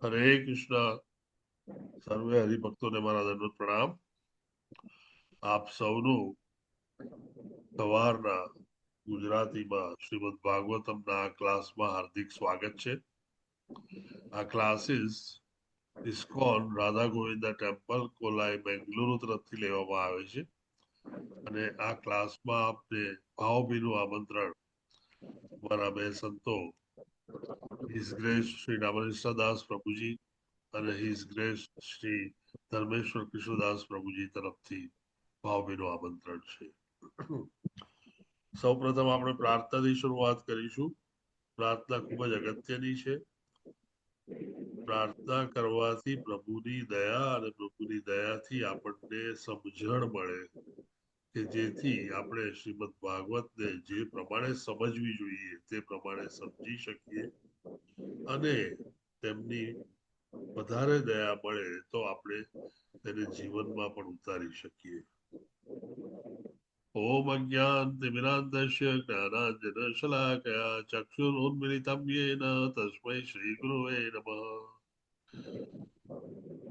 હરે કૃષ્ણ. સર્વે હરિભક્તોને મારા દંડવત પ્રણામ. આપ સૌનું સવારના ગુજરાતીમાં શ્રીમદ ભાગવતમના ક્લાસમાં હાર્દિક સ્વાગત છે. આ classes ISKCON Radha Govinda temple કોલાઈ બેંગલુરુ તરફથી લેવામાં આવે છે અને આ ક્લાસમાં આપને ભાવભીનું આમંત્રણ મારા બે સંતો હિઝ ગ્રેસ શ્રી રામકૃષ્ણ દાસ પ્રભુજી અને હિઝ ગ્રેસ શ્રી ધર્મેશ્વર કૃષ્ણદાસ પ્રભુજી તરફથી ભાવભીનું આમંત્રણ છે. સૌ પ્રથમ આપણે પ્રાર્થનાથી શરૂઆત કરીશું. પ્રાર્થના ખૂબ જ અગત્યની છે. પ્રાર્થના કરવાથી પ્રભુની દયા અને પ્રભુની દયાથી આપણને સમજણ મળે કે જેથી આપણે શ્રીમદ ભાગવતને જે પ્રમાણે સમજવી જોઈએ તે પ્રમાણે સમજી શકીએ અને તેમની વધારે દયા મળે તો આપણે તેને જીવનમાં પણ ઉતારી શકીએ. ઓમ અજ્ઞાનતિમિરાન્ધસ્ય જ્ઞાનાંજનશલાકયા ચક્ષુરુન્મિલિतं येन તસ્मै શ્રી ગુરવે નમઃ.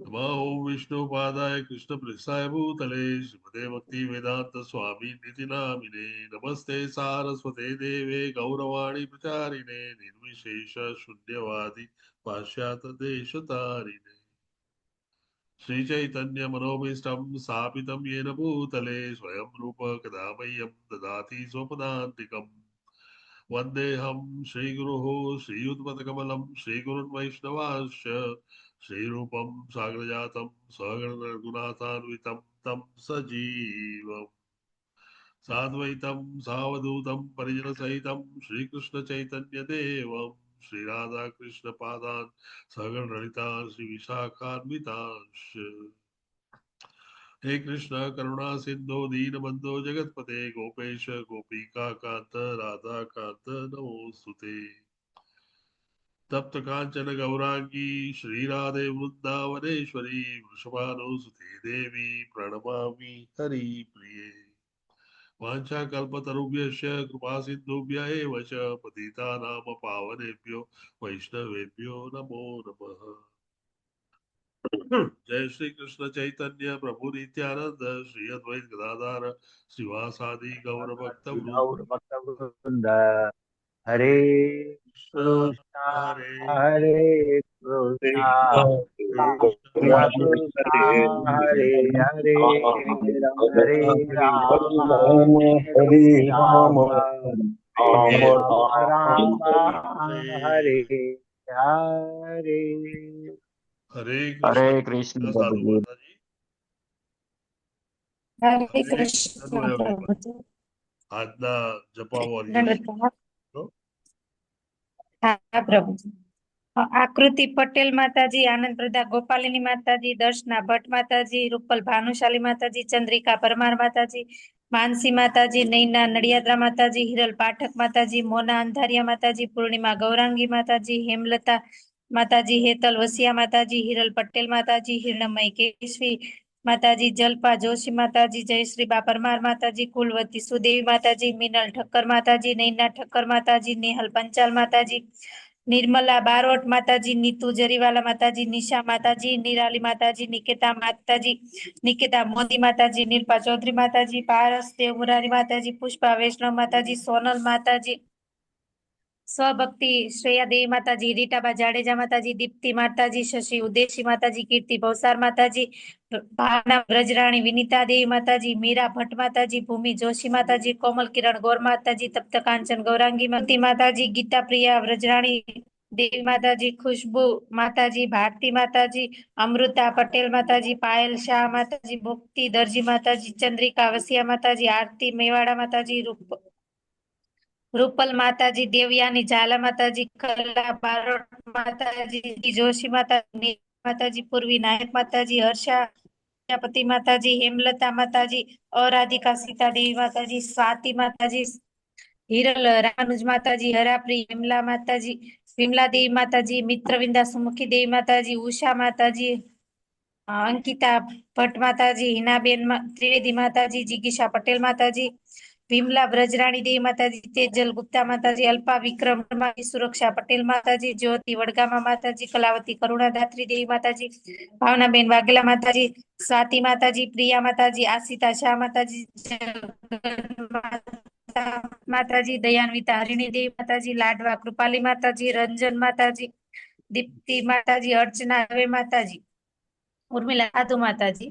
નમઃ ઓમ વિષ્ણુપાદાય કૃષ્ણપ્રેષ્ઠાય ભૂતલે શ્રીમતે ભક્તિવેદાંત સ્વામી નિતિ નામિને નમસ્તે સારસ્વતે દેવે ગૌરવાણી પ્રચારિણે નિર્વિશેષ શૂન્યવાદી પાશ્ચાત્ય દેશતારિણે શ્રી ચૈતન્ય મનોભીષ્ટમ સ્થાપિतं येन भूतले स्वयं रूप कदा मह्यं ददाति स्वपदान्तिकम्. वन्देऽहं श्रीगुरुः श्रीयुतपदकमलं श्रीगुरुन् वैष्णवांश्च श्रीरूपं साग्रजातं सहगणरघुनाथान्वितं तं सजीवम् साद्वैतं सावधूतं परिजनसहितं श्रीकृष्णचैतन्यदेवं श्रीराधाकृष्णपादान् सहगणललितान् श्रीविशाखान्वितांश्च. हे कृष्ण करुणा सिंधु दीनबंधो जगतपते गोपेश गोपिका कांत राधा कांत नमोस्तुते. तप्त कांचन गौरांगी श्री राधे वृंदावनेश्वरी वृषभानुसुते देवी प्रणमामि हरि प्रिये. वाञ्छा कल्पतरुभ्यश्च कृपा सिन्धुभ्य एव च पतितानां पावनेभ्यो वैष्णवेभ्यो नमो नमः. जय श्री कृष्ण चैतन्य प्रभु नित्यानंद श्री अद्वैत गदाधर श्रीवासादि गौर भक्त वृंद हरे कृष्ण हरे हरे कृष्ण कृष्ण हरे हरे हरे राम हरे राम राम हरे हरे. हरे कृष्ण साधु माता जी. हरे कृष्ण प्रभुजी. આજના જપા હા પ્રભુજી. આકૃતિ પટેલ માતાજી, આનંદ પ્રદા ગોપાલિની માતાજી, દર્શના ભટ્ટ માતાજી, રૂપલ ભાનુશાલી માતાજી, ચંદ્રિકા પરમાર માતાજી, માનસી માતાજી, નૈના નડિયાદરા માતાજી, હિરલ પાઠક માતાજી, મોના અંધારિયા માતાજી, પૂર્ણિમા ગૌરાંગી માતાજી, હેમલતા માતાજી, હેતલ વસિયા માતાજી, હિરલ પટેલ માતાજી, હિરણમય કેશવી માતાજી, જલપા જોશી માતાજી, જયશ્રી બા પરમાર માતાજી, કુલવતી સુદેવી માતાજી, મિનલ ઠક્કર માતાજી, નૈના ઠક્કર માતાજી, નેહલ પંચાલ માતાજી, निर्मला बारोट माताजी, नीतू जरीवाला माताजी, निशा माताजी, निराली माताजी, निकिता माताजी, निकिता मोदी माताजी, नीलपा चौधरी माताजी, पारस देव मुरारी माताजी, पुष्पा वैष्णव माताजी, सोनल माताजी, स्वभक्ति श्रेया देवी माताजी, रीटाबा जाडेजा माताजी, दीप्ति माताजी, शशि उदेशी माताजी, कीर्ति भवसार माताजी, भावना ब्रजराणी विनीता देवी माताजी, मीरा भट्ट माताजी, भूमि जोशी माताजी, कोमल किरण गौर माताजी, तप्त कांचन गौरांगी माताजी, गीता प्रिया व्रजराणी देवी माताजी, खुशबू माताजी, भारती माताजी, अमृता पटेल माताजी, पायल शाह माताजी, मुक्ति दर्जी माताजी, चंद्रिका वसिया माताजी, आरती मेवाड़ा माताजी, रूपल माताजी, देवयानी झाला माताजी, कला बारोट माताजी, जोशी माताजी, पूर्वी नायक माताजी, हर्षा प्रजापति माताजी, हेमलता माताजी, औराधिका सीता देवी माताजी, स्वाति माताजी, हिरल रानुज माताजी, हराप्री हेमला माताजी, विमला देवी माताजी, मित्रविंदा सुमुखी देवी माताजी, उषा माताजी, अंकिता भट्ट माताजी, हिनाबेन त्रिवेदी माताजी, जिगीशा पटेल माताजी, વિમલા બ્રજરાણી દેવી માતાજી, તેજલ ગુપ્તા માતાજી, અલ્પા વિક્રમ માતાજી, સુરક્ષા પટેલ માતાજી, જ્યોતિ વડગામા માતાજી, કલાવતી કરુણાદાત્રી દેવી માતાજી, ભાવનાબેન વાઘેલા માતાજી, સ્વાતિ માતાજી, પ્રિયા માતાજી, આશિતા શાહ માતાજી, માતાજી, દયાન્વિતા હરિણી દેવી માતાજી, લાડવા કૃપાલી માતાજી, રંજન માતાજી, દીપ્તિ માતાજી, અર્ચના દવે માતાજી, ઉર્મિલા સાધુ માતાજી,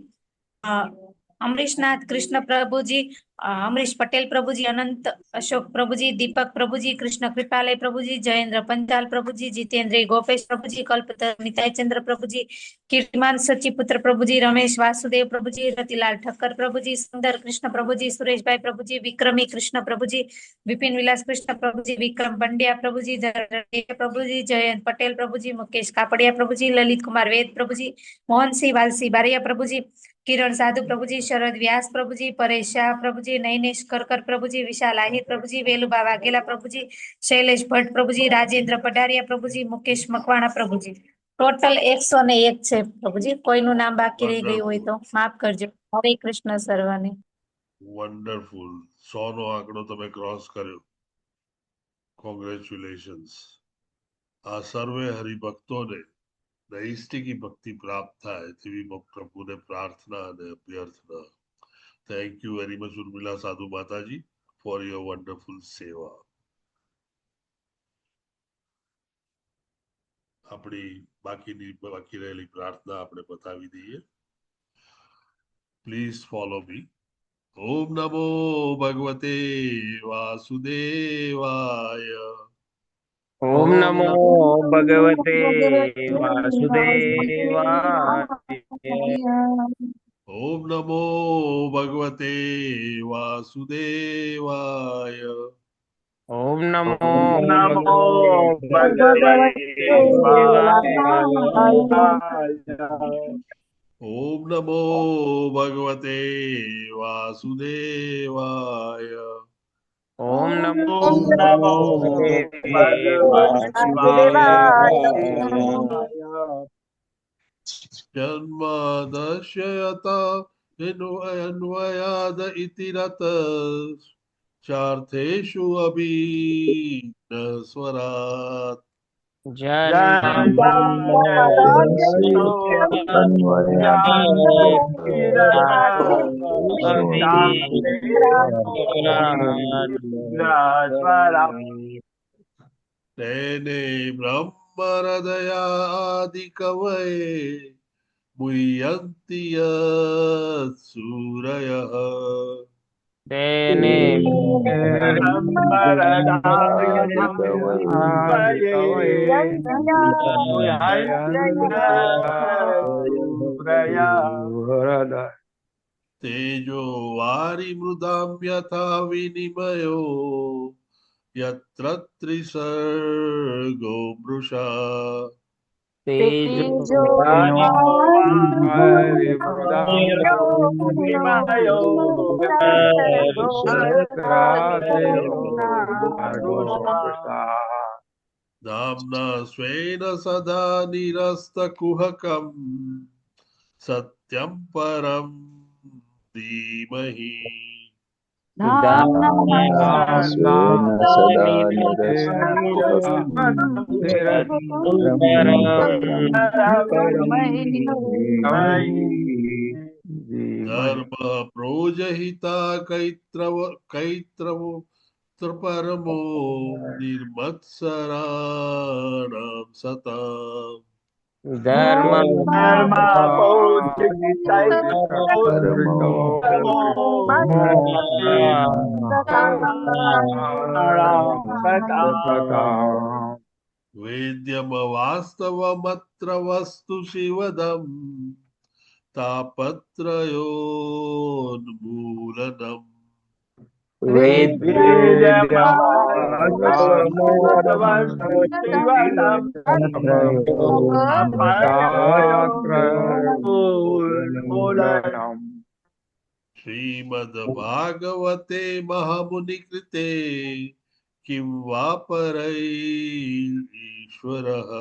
અમરીશનાથ કૃષ્ણ પ્રભુજી, અમરીશ પટેલ પ્રભુજી, અનંત અશોક પ્રભુજી, દીપક પ્રભુજી, કૃષ્ણ કૃપાલય પ્રભુજી, જયેન્દ્ર પંચાલ પ્રભુજી, જીતેન્દ્ર ગોપેશ પ્રભુજી, કલ્પતર મિતાયચંદ્ર પ્રભુજી, કીર્તિમાન સચીપુત્ર પ્રભુજી, રમેશ વાસુદેવ પ્રભુજી, રતિલાલ ઠક્કર પ્રભુજી, સુંદર કૃષ્ણ પ્રભુજી, સુરેશભાઈ પ્રભુજી, વિક્રમી કૃષ્ણ પ્રભુજી, વિપિન વિલાસ કૃષ્ણ પ્રભુજી, વિક્રમ પંડ્યા પ્રભુજી, પ્રભુજી, જયંત પટેલ પ્રભુજી, મુકેશ કાપડિયા પ્રભુજી, લલિત કુમાર વેદ પ્રભુજી, મોહનસિંહ વાલસી બારિયા પ્રભુજી, કિરણ સાધુ પ્રભુજી, શરદ વ્યાસ પ્રભુજી, પરેશ શાહ પ્રભુજી, નૈનેશ કરકર પ્રભુજી, વિશાલ આહિર પ્રભુજી, વેલુબા વાઘેલા પ્રભુજી, શૈલેષ ભટ્ટ પ્રભુજી, રાજેન્દ્ર પડારિયા પ્રભુજી, મુકેશ મકવાણા પ્રભુજી. ટોટલ 101 છે પ્રભુજી. કોઈનું નામ બાકી રહી ગયું હોય તો માફ કરજો. હરે કૃષ્ણ સર્વને. વન્ડરફુલ. 100 નો આંકડો તમે ક્રોસ કર્યો. કોંગ્રેચ્યુલેશન્સ. આ સર્વે હરિભક્તોને નૈષ્ટિકી ભક્તિ પ્રાપ્ત થાય તેવી પ્રભુને પ્રાર્થના અને અભ્યર્થના. Thank you very much Urmila Sadhu માતાજી ફોર યોર વન્ડરફુલ સેવા. આપણી બાકી રહેલી પ્રાર્થના આપણે બતાવી દઈએ. Please follow me. ઓમ નમો ભગવતે વાસુદેવાય. ઓમ નમો ભગવતે વાસુદેવાય. ઓમ નમો ભગવતે વાસુદેવાય. ઓમ નમો ભગવતે ઓમ નમો ભગવતે વાસુદેવાય. ઓમ નમો જન્મદશ્યતા અન્વયાદ ઇતિ રત ચાર્થેષુ અભિન્ન સ્વરાત. તેને બ્રહ્મ હૃદયાદિ કવયે મુહ્યંતિ યત સૂરયઃ. તેને તેજો વારી મૃદામ યથા વિનિમયો યત્ર ત્રિસર્ગો મૃષા. નામ્ના સ્વેન સદા નિરસ્તકુહકમ સત્યમ પરમ ધીમહિ. ધર્મ પ્રોજહિતા કૈત્રવો પરમો નિર્મત્સરાણામ સતામ. વેદ્યમ વાસ્તવમત્ર વસ્તુ શિવદમ તાપત્રયોન્મૂલનમ. શ્રીમદ ભાગવતે મહામુનિ કૃતે કિમ વા પરૈ ઈશ્વરઃ.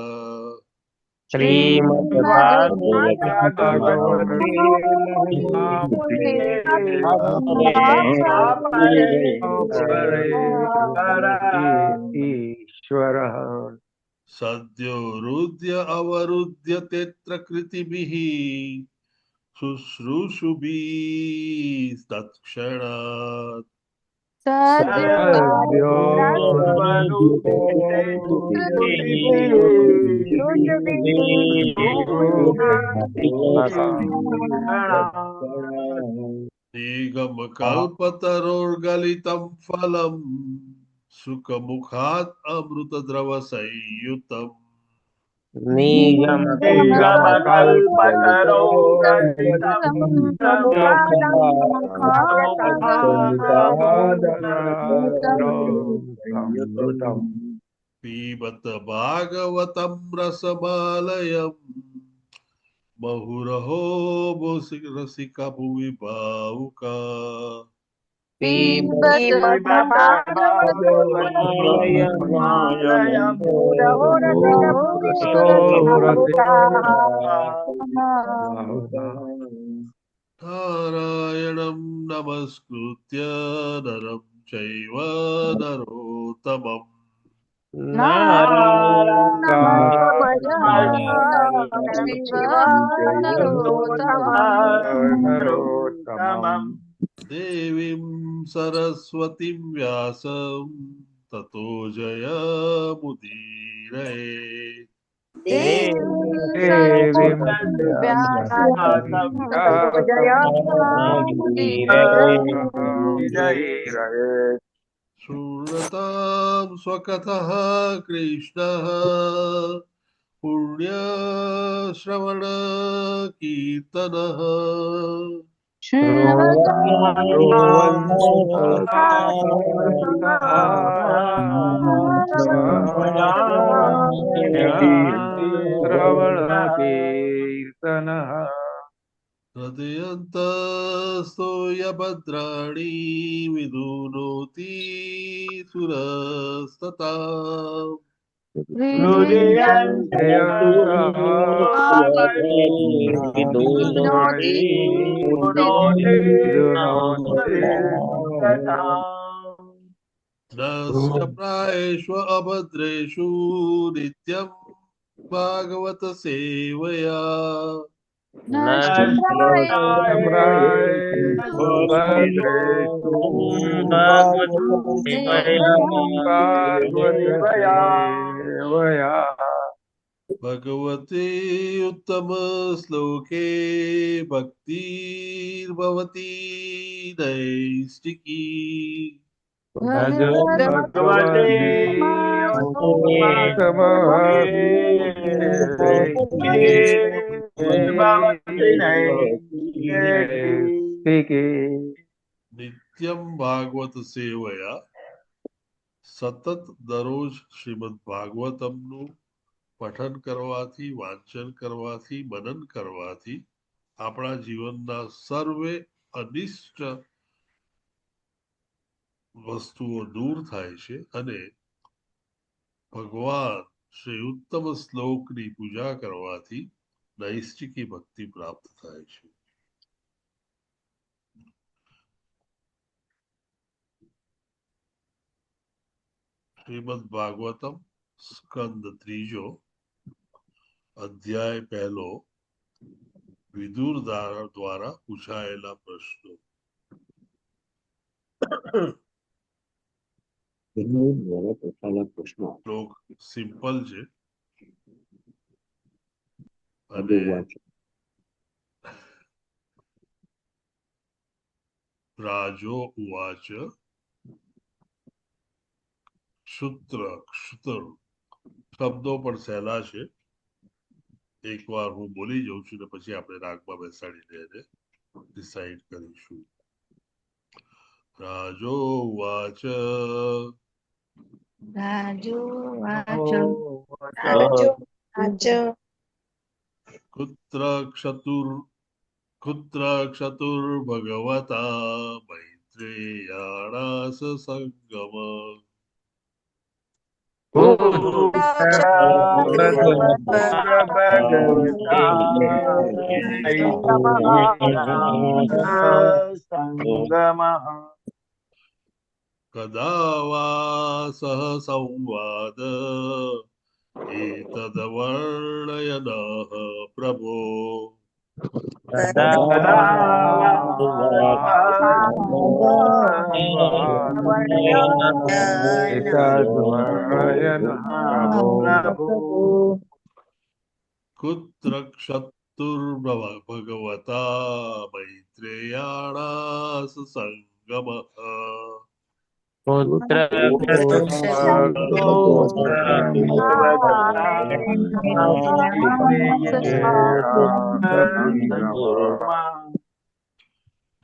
श्रीमद्भागवते ईश्वर सद्यो रुद्य अवरुद्य तेत्र कृतिभिः शुश्रूषुभिः तत्क्षणात् निगमकल्पतरोर्गलितं फलम् सुखमुखात् अमृतद्रवसंयुतम् पिबत भागवतं रसमालयम् मुहुरहो रसिका भुवि भावुका नारायणं नमस्कृत्य नरं चैव नरोत्तमम् देवीं सरस्वतीं व्यासं ततो जयमुदीरये शृण्वतां स्वकथः कृष्णः पुण्यश्रवण कीर्तनः हृदयन्तस्तो यभद्राणि विदुनोति सुरस्तथा नश्च प्रायेषु अभद्रेषु नित्यं भागवत सेवया भगवते उत्तम श्लोके भक्तिर्भवती नैष्टिकी नित्यं भागवत सेवया સતત દરરોજ શ્રીમદ ભાગવતમનું પઠન કરવાથી વાંચન કરવાથી મનન કરવાથી આપણા જીવનના સર્વે અનિષ્ટ વસ્તુઓ દૂર થાય છે અને ભગવાન શ્રી ઉત્તમ શ્લોકની પૂજા કરવાથી નૈષ્ટિકી ભક્તિ પ્રાપ્ત થાય છે શ્રીમદ ભાગવતમ સ્કંદ ત્રીજો અધ્યાય પહેલો વિદુર દ્વારા પૂછાયેલા પ્રશ્નો શ્લોક સિમ્પલ છે અને રાજો ઉવાચ ક્ષુત્ર ક્ષુત્ર શબ્દો પણ સહેલા છે એકવાર હું બોલી જાઉં છું ને પછી આપણે રાગમાં બેસાડીને એને ડિસાઈડ કરીશું રાજો ઉવાચ कुत्र क्षतुर्भगवता मैत्रेयाणास संगम कदा वा सः संवाद एतद्वर्णयनः प्रभो कुत्र क्षत्तुर्भगवता मैत्रेयाणास संगमः पुत्र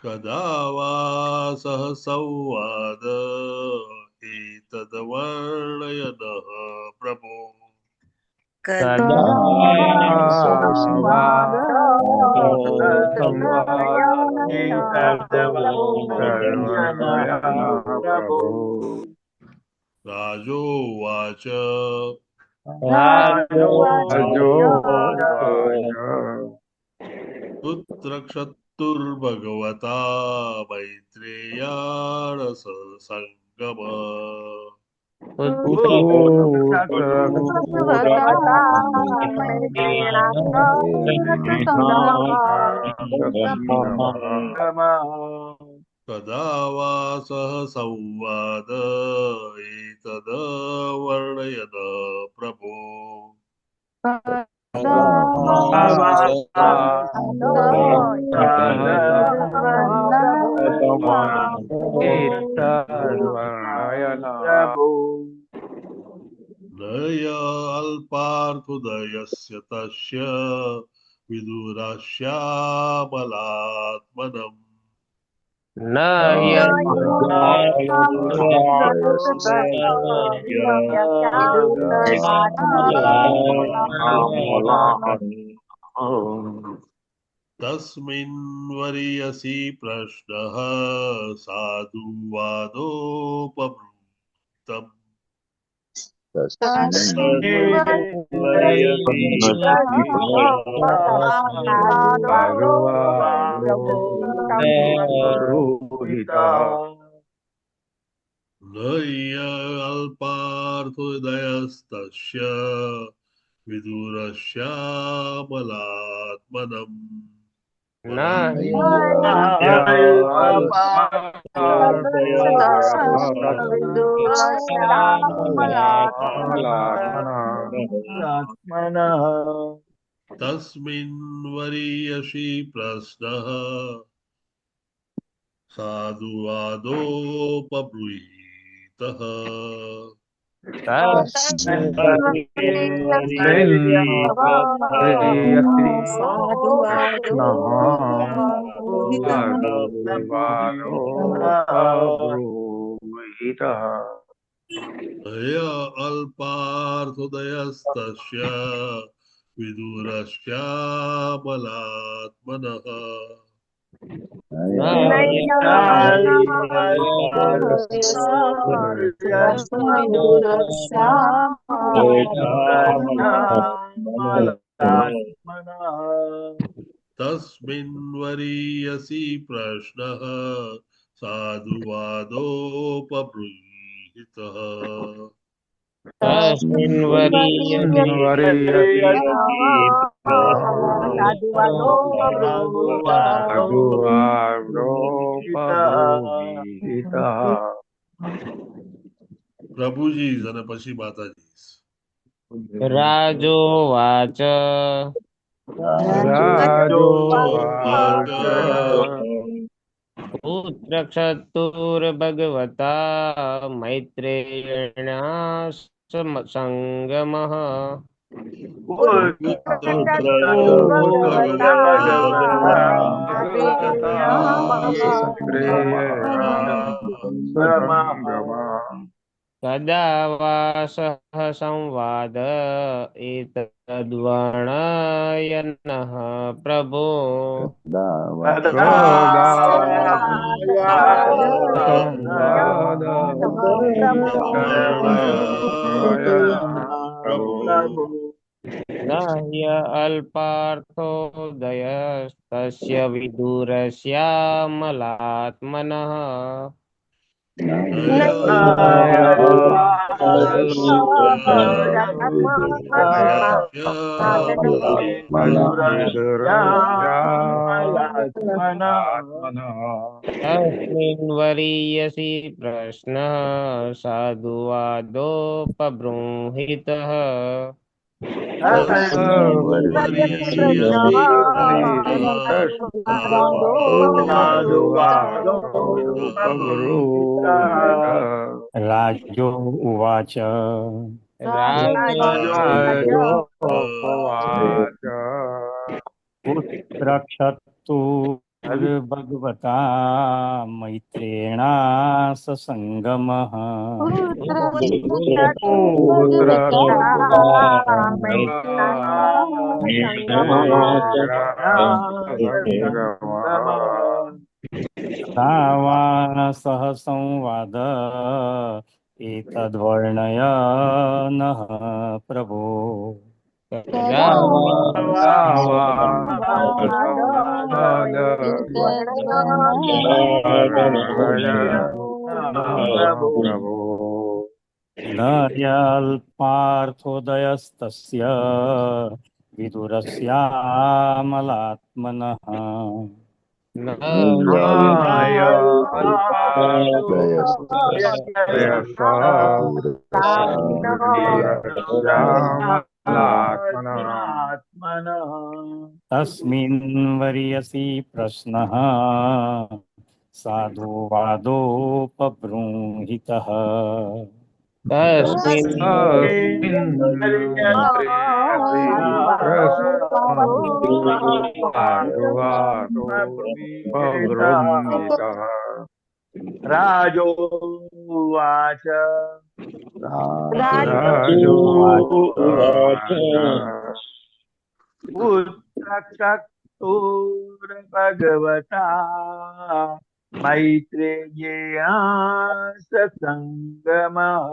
कदा वा सः संवाद एतद्वर्णयनः प्रभो राजोवाच कुत्र क्षत्तुर्भगवता मैत्रेयाणस संगमः कदा वा सः संवाद एतद्वर्णयन प्रभो न य अल्पार्थोदयस्य तस्य विदुरश्यामलात्मनम् न तस्मिन् वरीयसि प्रश्नः साधुवादोपवृत्तम् न य अल्पार्थोदयस्तस्य विदुरश्यामलात्मनम् तस्मिन् वरीयसि प्रश्नः साधुवादोपब्रूहीतः य अल्पार्थोदयस्तस्य विदुरश्यामलात्मनः तस्मिन् वरीयसि प्रश्नः साधुवादोपबृंहितः तस्मिन् પ્રભુજી અને પછી માતાજી राजोवाच पुत्र क्षत्तुर्भगवता मैत्रेयणा संगमः कदा वा सः संवाद एतद्वर्णयनः प्रभो न ह्यल्पार्थोदयस्तस्य विदुरस्यामलात्मनः तस्मिन् वरीयसि प्रश्नः साधुवादोपबृंहितः राजो उवाच पुत्रक्षत्तुर्भगवता मैत्रेणा ससङ्गमः सः संवाद एतद्वर्णय नः प्रभो न ह्यल्पार्थोदयस्तस्य विदुरस्यामलात्मनः तस्मिन् वर्यसि प्रश्नः साधुवादोपबृंहितः राजोवाच पुत्रक्षतुर्भगवता मैत्रेयेया ससङ्गमः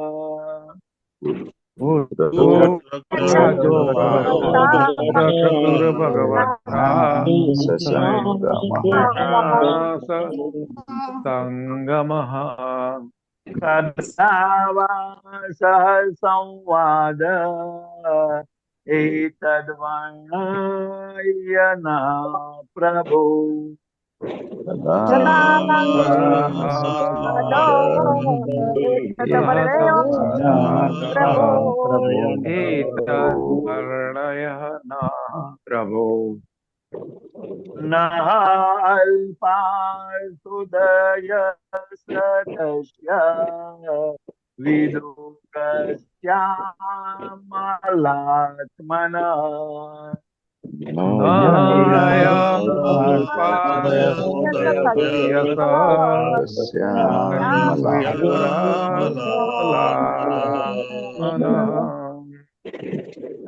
कदा वा सः संवाद एतद्वर्णय न प्रभो न अल्पार्थोदयस्तस्य विदुरस्यामलात्मनः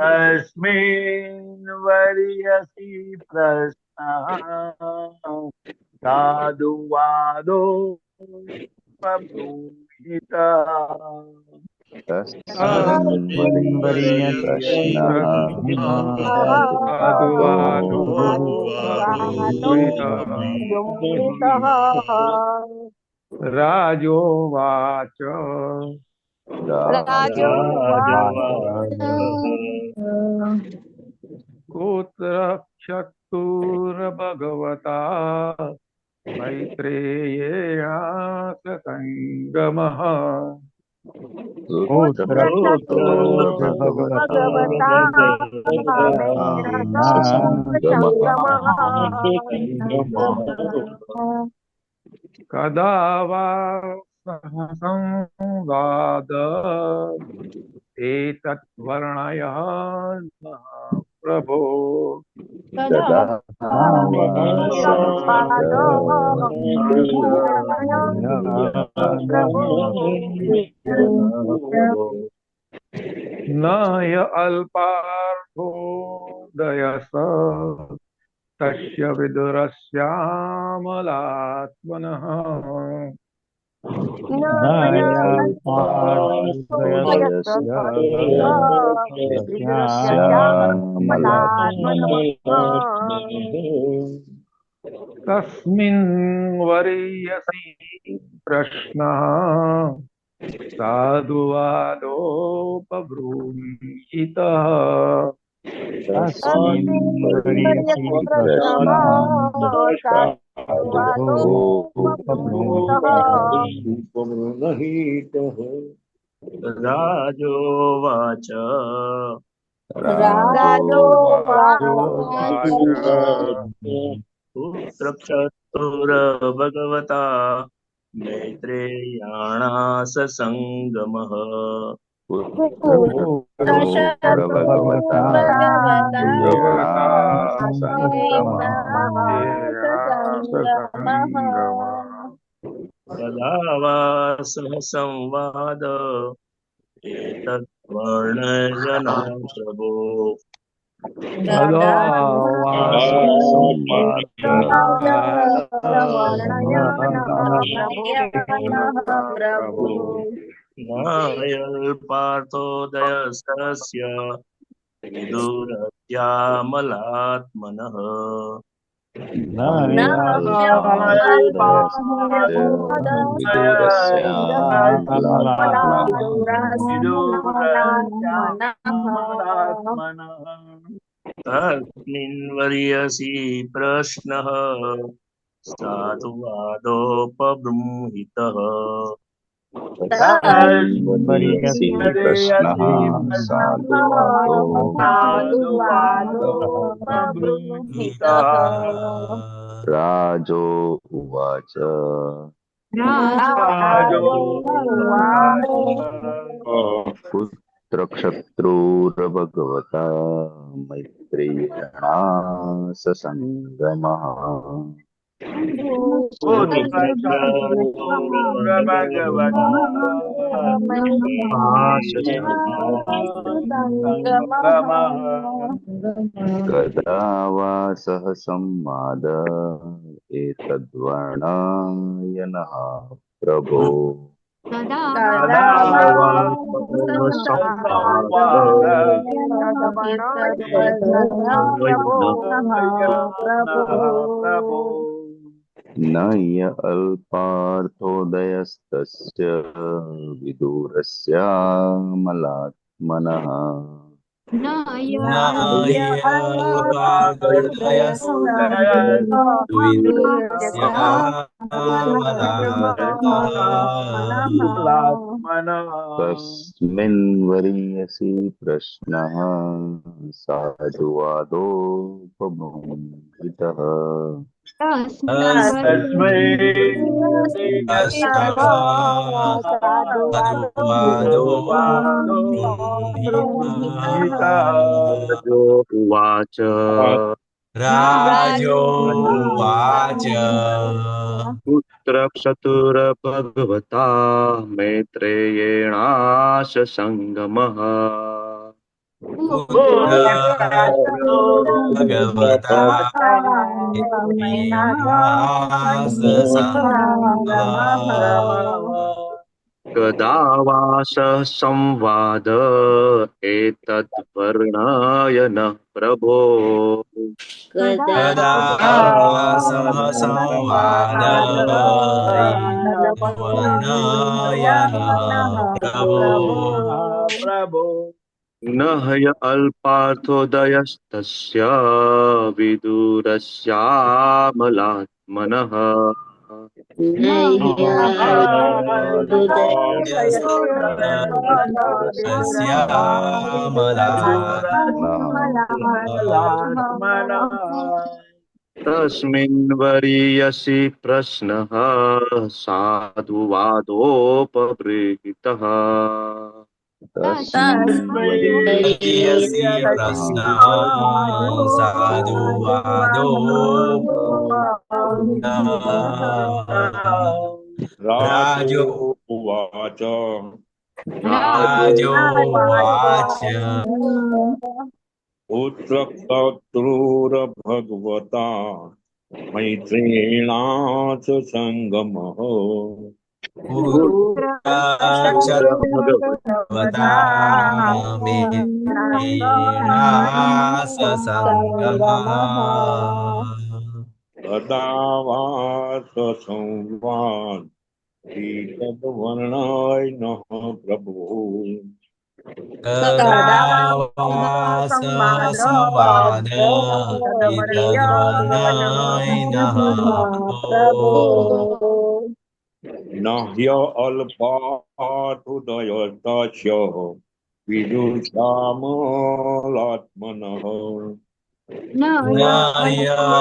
तस्मिन् वर्यसि प्रश्नः साधुवादो पब्रूहितः राजोवाच पुत्रक्षतुर्भगवता मैत्रेयेया ससङ्गमः कदा वा सः संवाद एतद्वर्णय नः प्रभो न ह्य अल्पार्थोदयस तस्य विदुरस्यामलात्मनः तस्मिन् वरीयसी प्रश्नः साधुवादोपब्रूहितः राजोवाच पुत्रक्षत्रुर्भगवता मैत्रेयाणा ससङ्गमः कदा वा सः संवाद एतद्वर्णयन् प्रभो नायल्पार्थोदयस्तस्य विदुरद्यामलात्मनः तस्मिन् वर्यसि प्रश्नः साधुवादोपबृंहितः राजो उवाच पुत्रक्षत्रुर्भगवता मैत्रेयणा ससङ्गमः कदा वा सः संवाद एतद्वर्णयनः प्रभो न य अल्पार्थोदयस्तस्य विदुरस्यामलात्मनः तस्मिन् वरीयसि प्रश्नः साधुवादोपबृंहितः राजोवाच पुत्रक्षतुर्भगवता मैत्रेयेणा ससङ्गमः भगवता कदा वा सः संवाद एतद्वर्णयन् प्रभो कदा सः संवाद एतद्वर्णयन् प्रभो न ह्य अल्पार्थोदयस्तस्य विदुरस्यामलात्मनः तस्मिन् वरीयसि प्रश्नः साधुवादोपबृंहितः राजो उवाच पुत्रक्षत्रुर्भगवता मैत्रेयेणा च सङ्गमः पुत्र भगवता क्षत्रवतामेतेना ससङ्गमः तदावास संवाद तद्वर्णयनः प्रभो कदा वा संवाद एतद्वर्णयिनः प्रभो न ह्य अल्पातुदयस्तस्य विदुषामलात्मनः न ह्यल्पार्थोदयस्य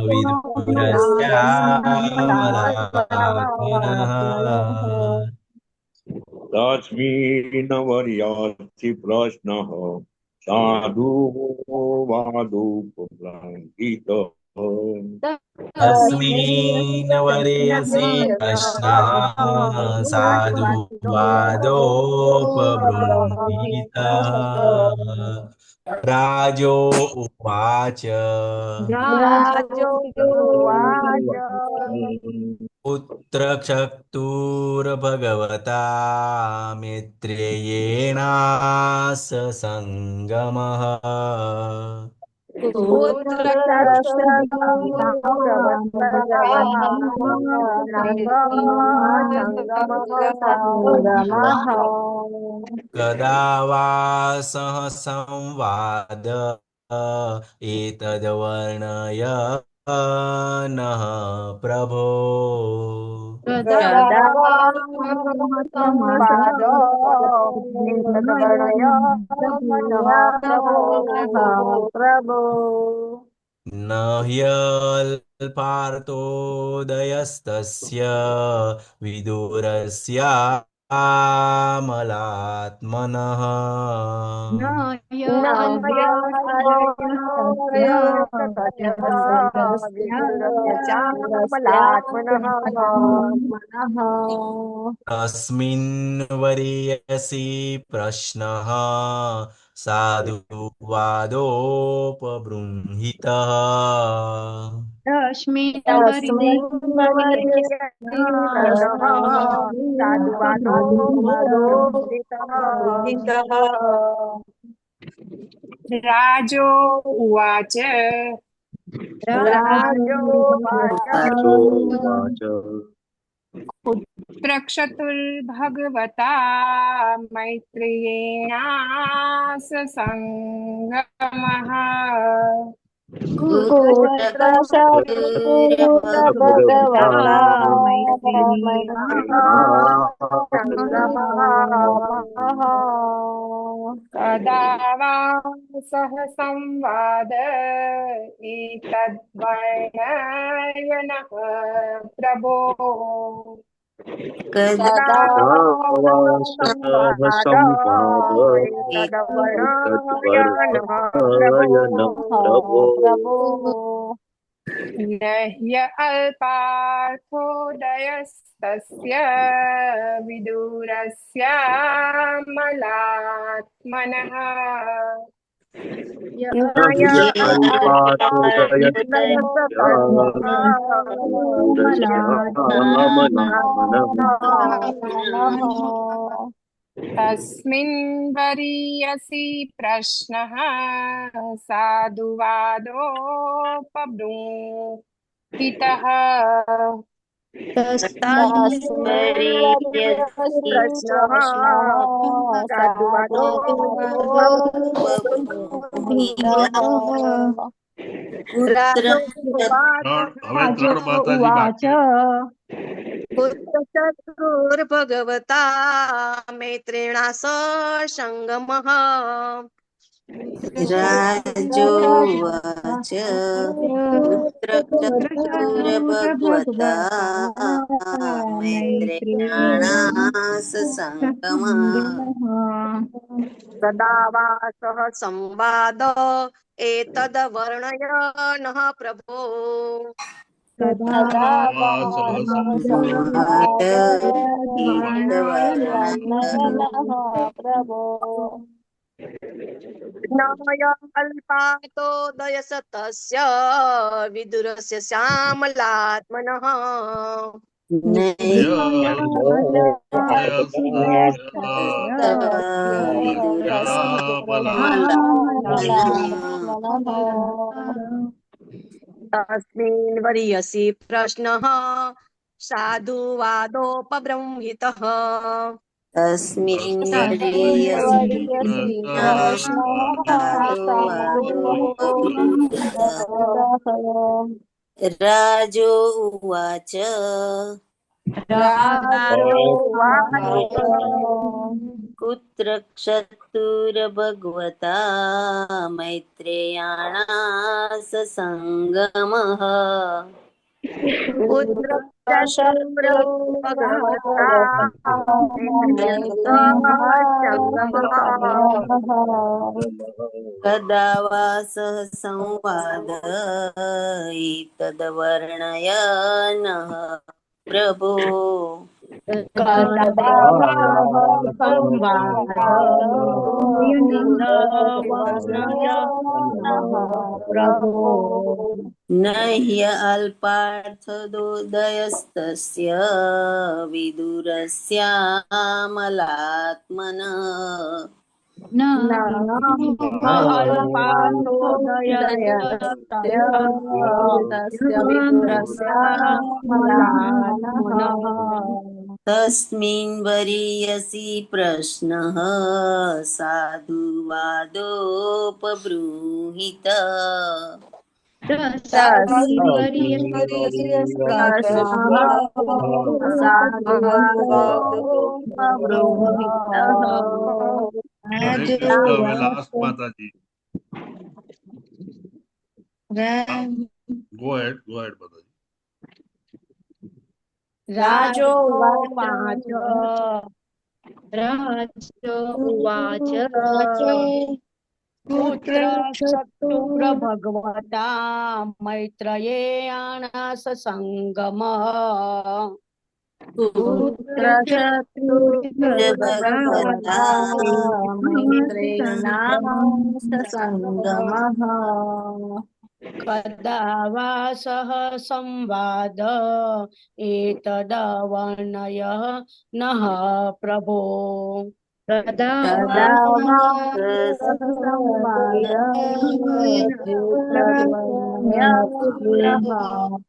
विदुरस्यामलात्मनः तस्मिन् वर्यास्ति प्रश्नः साधुवादोपब्राह्मणितः तस्मिन् वर्यसि प्रश्नः साधुवादोपबृंहीतः राजो उवाच पुत्रक्षक्तुर्भगवता मैत्रेयेण ससङ्गमः कदा वा सः संवाद एतद्वर्णय नः प्रभो न ह्यल्पार्थोदयस्तस्य विदुरस्यामलात्मनः तस्मिन् वर्यसि प्रश्नः साधुवादोपबृंहीतः राजो उवाच राजोवाच पुत्रक्षतुर्भगवता मैत्रेयेण ससङ्गमः कदा वा सः संवाद एतद्वर्णयनः प्रभो दावासः संवाद एतद्वर्णयनं प्रभो न ह्य अल्पार्थोदयस्तस्य विदुरस्यामलात्मनः तस्मिन् वरीयसि प्रश्नः साधुवादोपबृंहीतः હવે ત્રણ માતાજી બાકી. पुत्रशत्रुर्भगवता मैत्रेणा ससङ्गमः राजोवाच पुत्रक्षतुर्भगवता मैत्रेयणा ससङ्गमः सदा वा सः संवाद एतद्वर्णयनः प्रभो प्रभो नय अल्पातोदयस तस्य विदुरस्य श्यामलात्मनः तस्मिन् वरीयसि प्रश्नः साधुवादोपबृंहितः तस्मिन् वरीयसि राजोवाच कुत्र क्षत्तुर्भगवता मैत्रेयाणा ससङ्गमः कदा वा सः संवादः एतद्वर्णय नः प्रभो न ह्यल्पार्थदोदयस्तस्य विदुरस्यामलात्मनः तस्मिन् वरीयसि प्रश्नः साधुवादोपबृंहितः Hare Krishna, last Mataji. Go ahead, Mataji. राजोवाच पुत्र शत्रुर्भगवता मैत्रेयाणा ससङ्गमः पुत्र शत्रुर्भगवता मैत्रेयाणा ससङ्गमः कदा वा सः संवाद एतद्वर्णय नः प्रभो कदा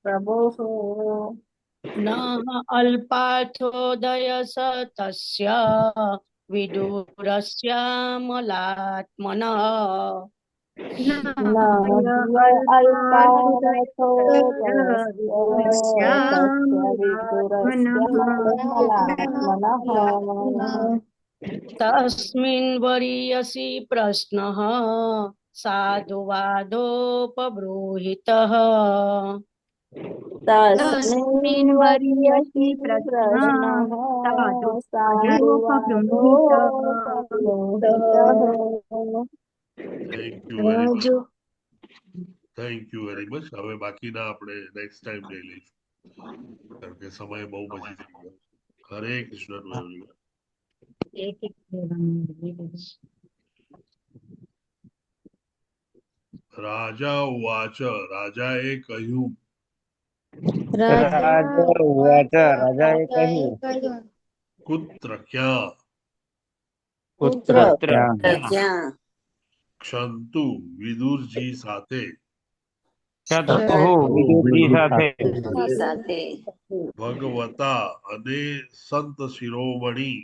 प्रभोः न अल्पार्थोदयस तस्य विदुरस्यामलात्मनः तस्मिन् वरीयसि प्रश्नः साधुवादोपबृंहितः तस्मिन् वरीयसि प्रश्नः साधुवादोपबृंहितः Thank you very much. હવે બાકીના આપણે નેક્સ્ટ ટાઈમ લઈ લઈશું કારણ કે સમય બહુ પછી થઈ ગયો. હરે કૃષ્ણ everyone. રાજા ઉવાચ રાજાએ કહ્યું રાજાએ કહ્યું કુત્ર ક્યાં ક્ષંતુ વિદુરજી સાથે ભગવતા અને સંત શિરોમણી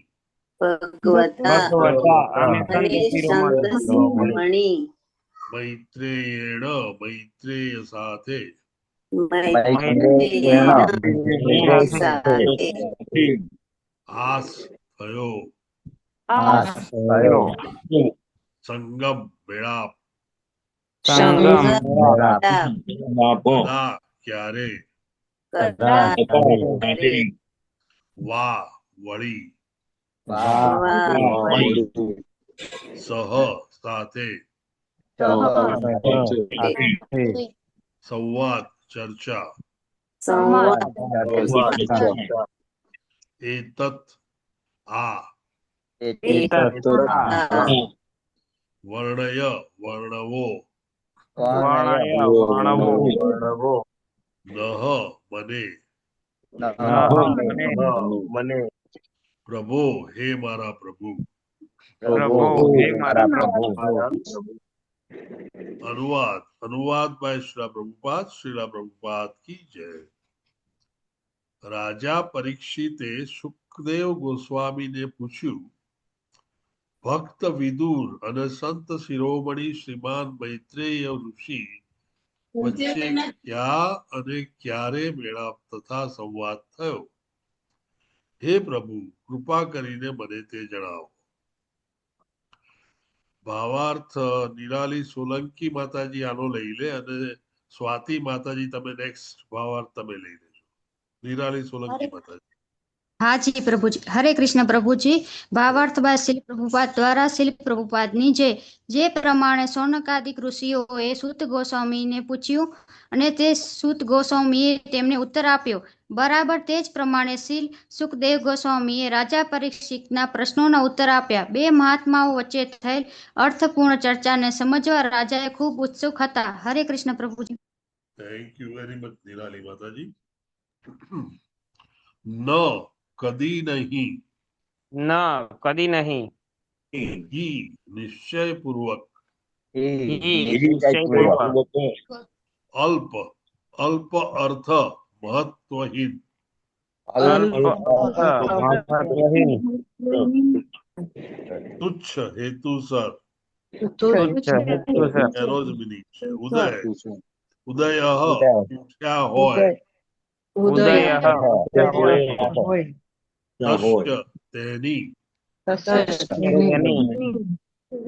મૈત્રેયેણ મૈત્રેય સાથે આસ થયો સંગમ મેળાપ ક્યારે વા વળી સહ સાથે સંવાદ ચર્ચા એતત આ વર્ણય વર્ણવો, વર્ણય વર્ણવો, નહ મને, મને પ્રભો હે મારા પ્રભુ. પ્રભુ હે મારા પ્રભુ. अनुवाद अनुवाद बाय श्रीला प्रभुपाद की जय। राजा परीक्षिते सुखदेव गोस्वामी ने पूछ्યું, ભક્ત વિદુર અને સંત શિરોમણી શ્રીમાન મૈત્રેય ઋષિ વચ્ચે ક્યાં અને ક્યારે મેળાપ તથા સંવાદ થયો? હે પ્રભુ, કૃપા કરીને મને તે જણાવો. ભાવાર્થ નિરાલી સોલંકી માતાજી આનો લઈ લે અને સ્વાતિ માતાજી તમે નેક્સ્ટ ભાવાર્થ તમે લઈ લેજો. નિરાલી સોલંકી માતાજી. हाँ जी प्रभु जी, हरे कृष्ण प्रभु जी। भावार्थ बाय श्री प्रभुपाद द्वारा श्री प्रभुपादनी जे प्रमाणे शौनकादिक ऋषिओए सूत गोस्वामीने पूछ्યું અને તે સૂત ગોસ્વામીએ તેમને ઉત્તર આપ્યો. બરાબર તે જ પ્રમાણે શ્રી સુખદેવ ગોસ્વામીએ રાજા પરીક્ષિતના પ્રશ્નોના ઉત્તર આપ્યા. બે મહાત્માઓ વચ્ચે થયેલ અર્થપૂર્ણ ચર્ચાને સમજવા રાજાએ ખૂબ ઉત્સુક હતા. હરે કૃષ્ણ પ્રભુજી. Thank you very much Nirali માતાજી. ન કદી નહીં, ન કદી નહીં, ही निश्चय पूर्वक, अल्प अल्प अर्थ महत्वहीन, तुच्छ हेतुसर, उदय उदय उठ्या होय, तस्य तेनी,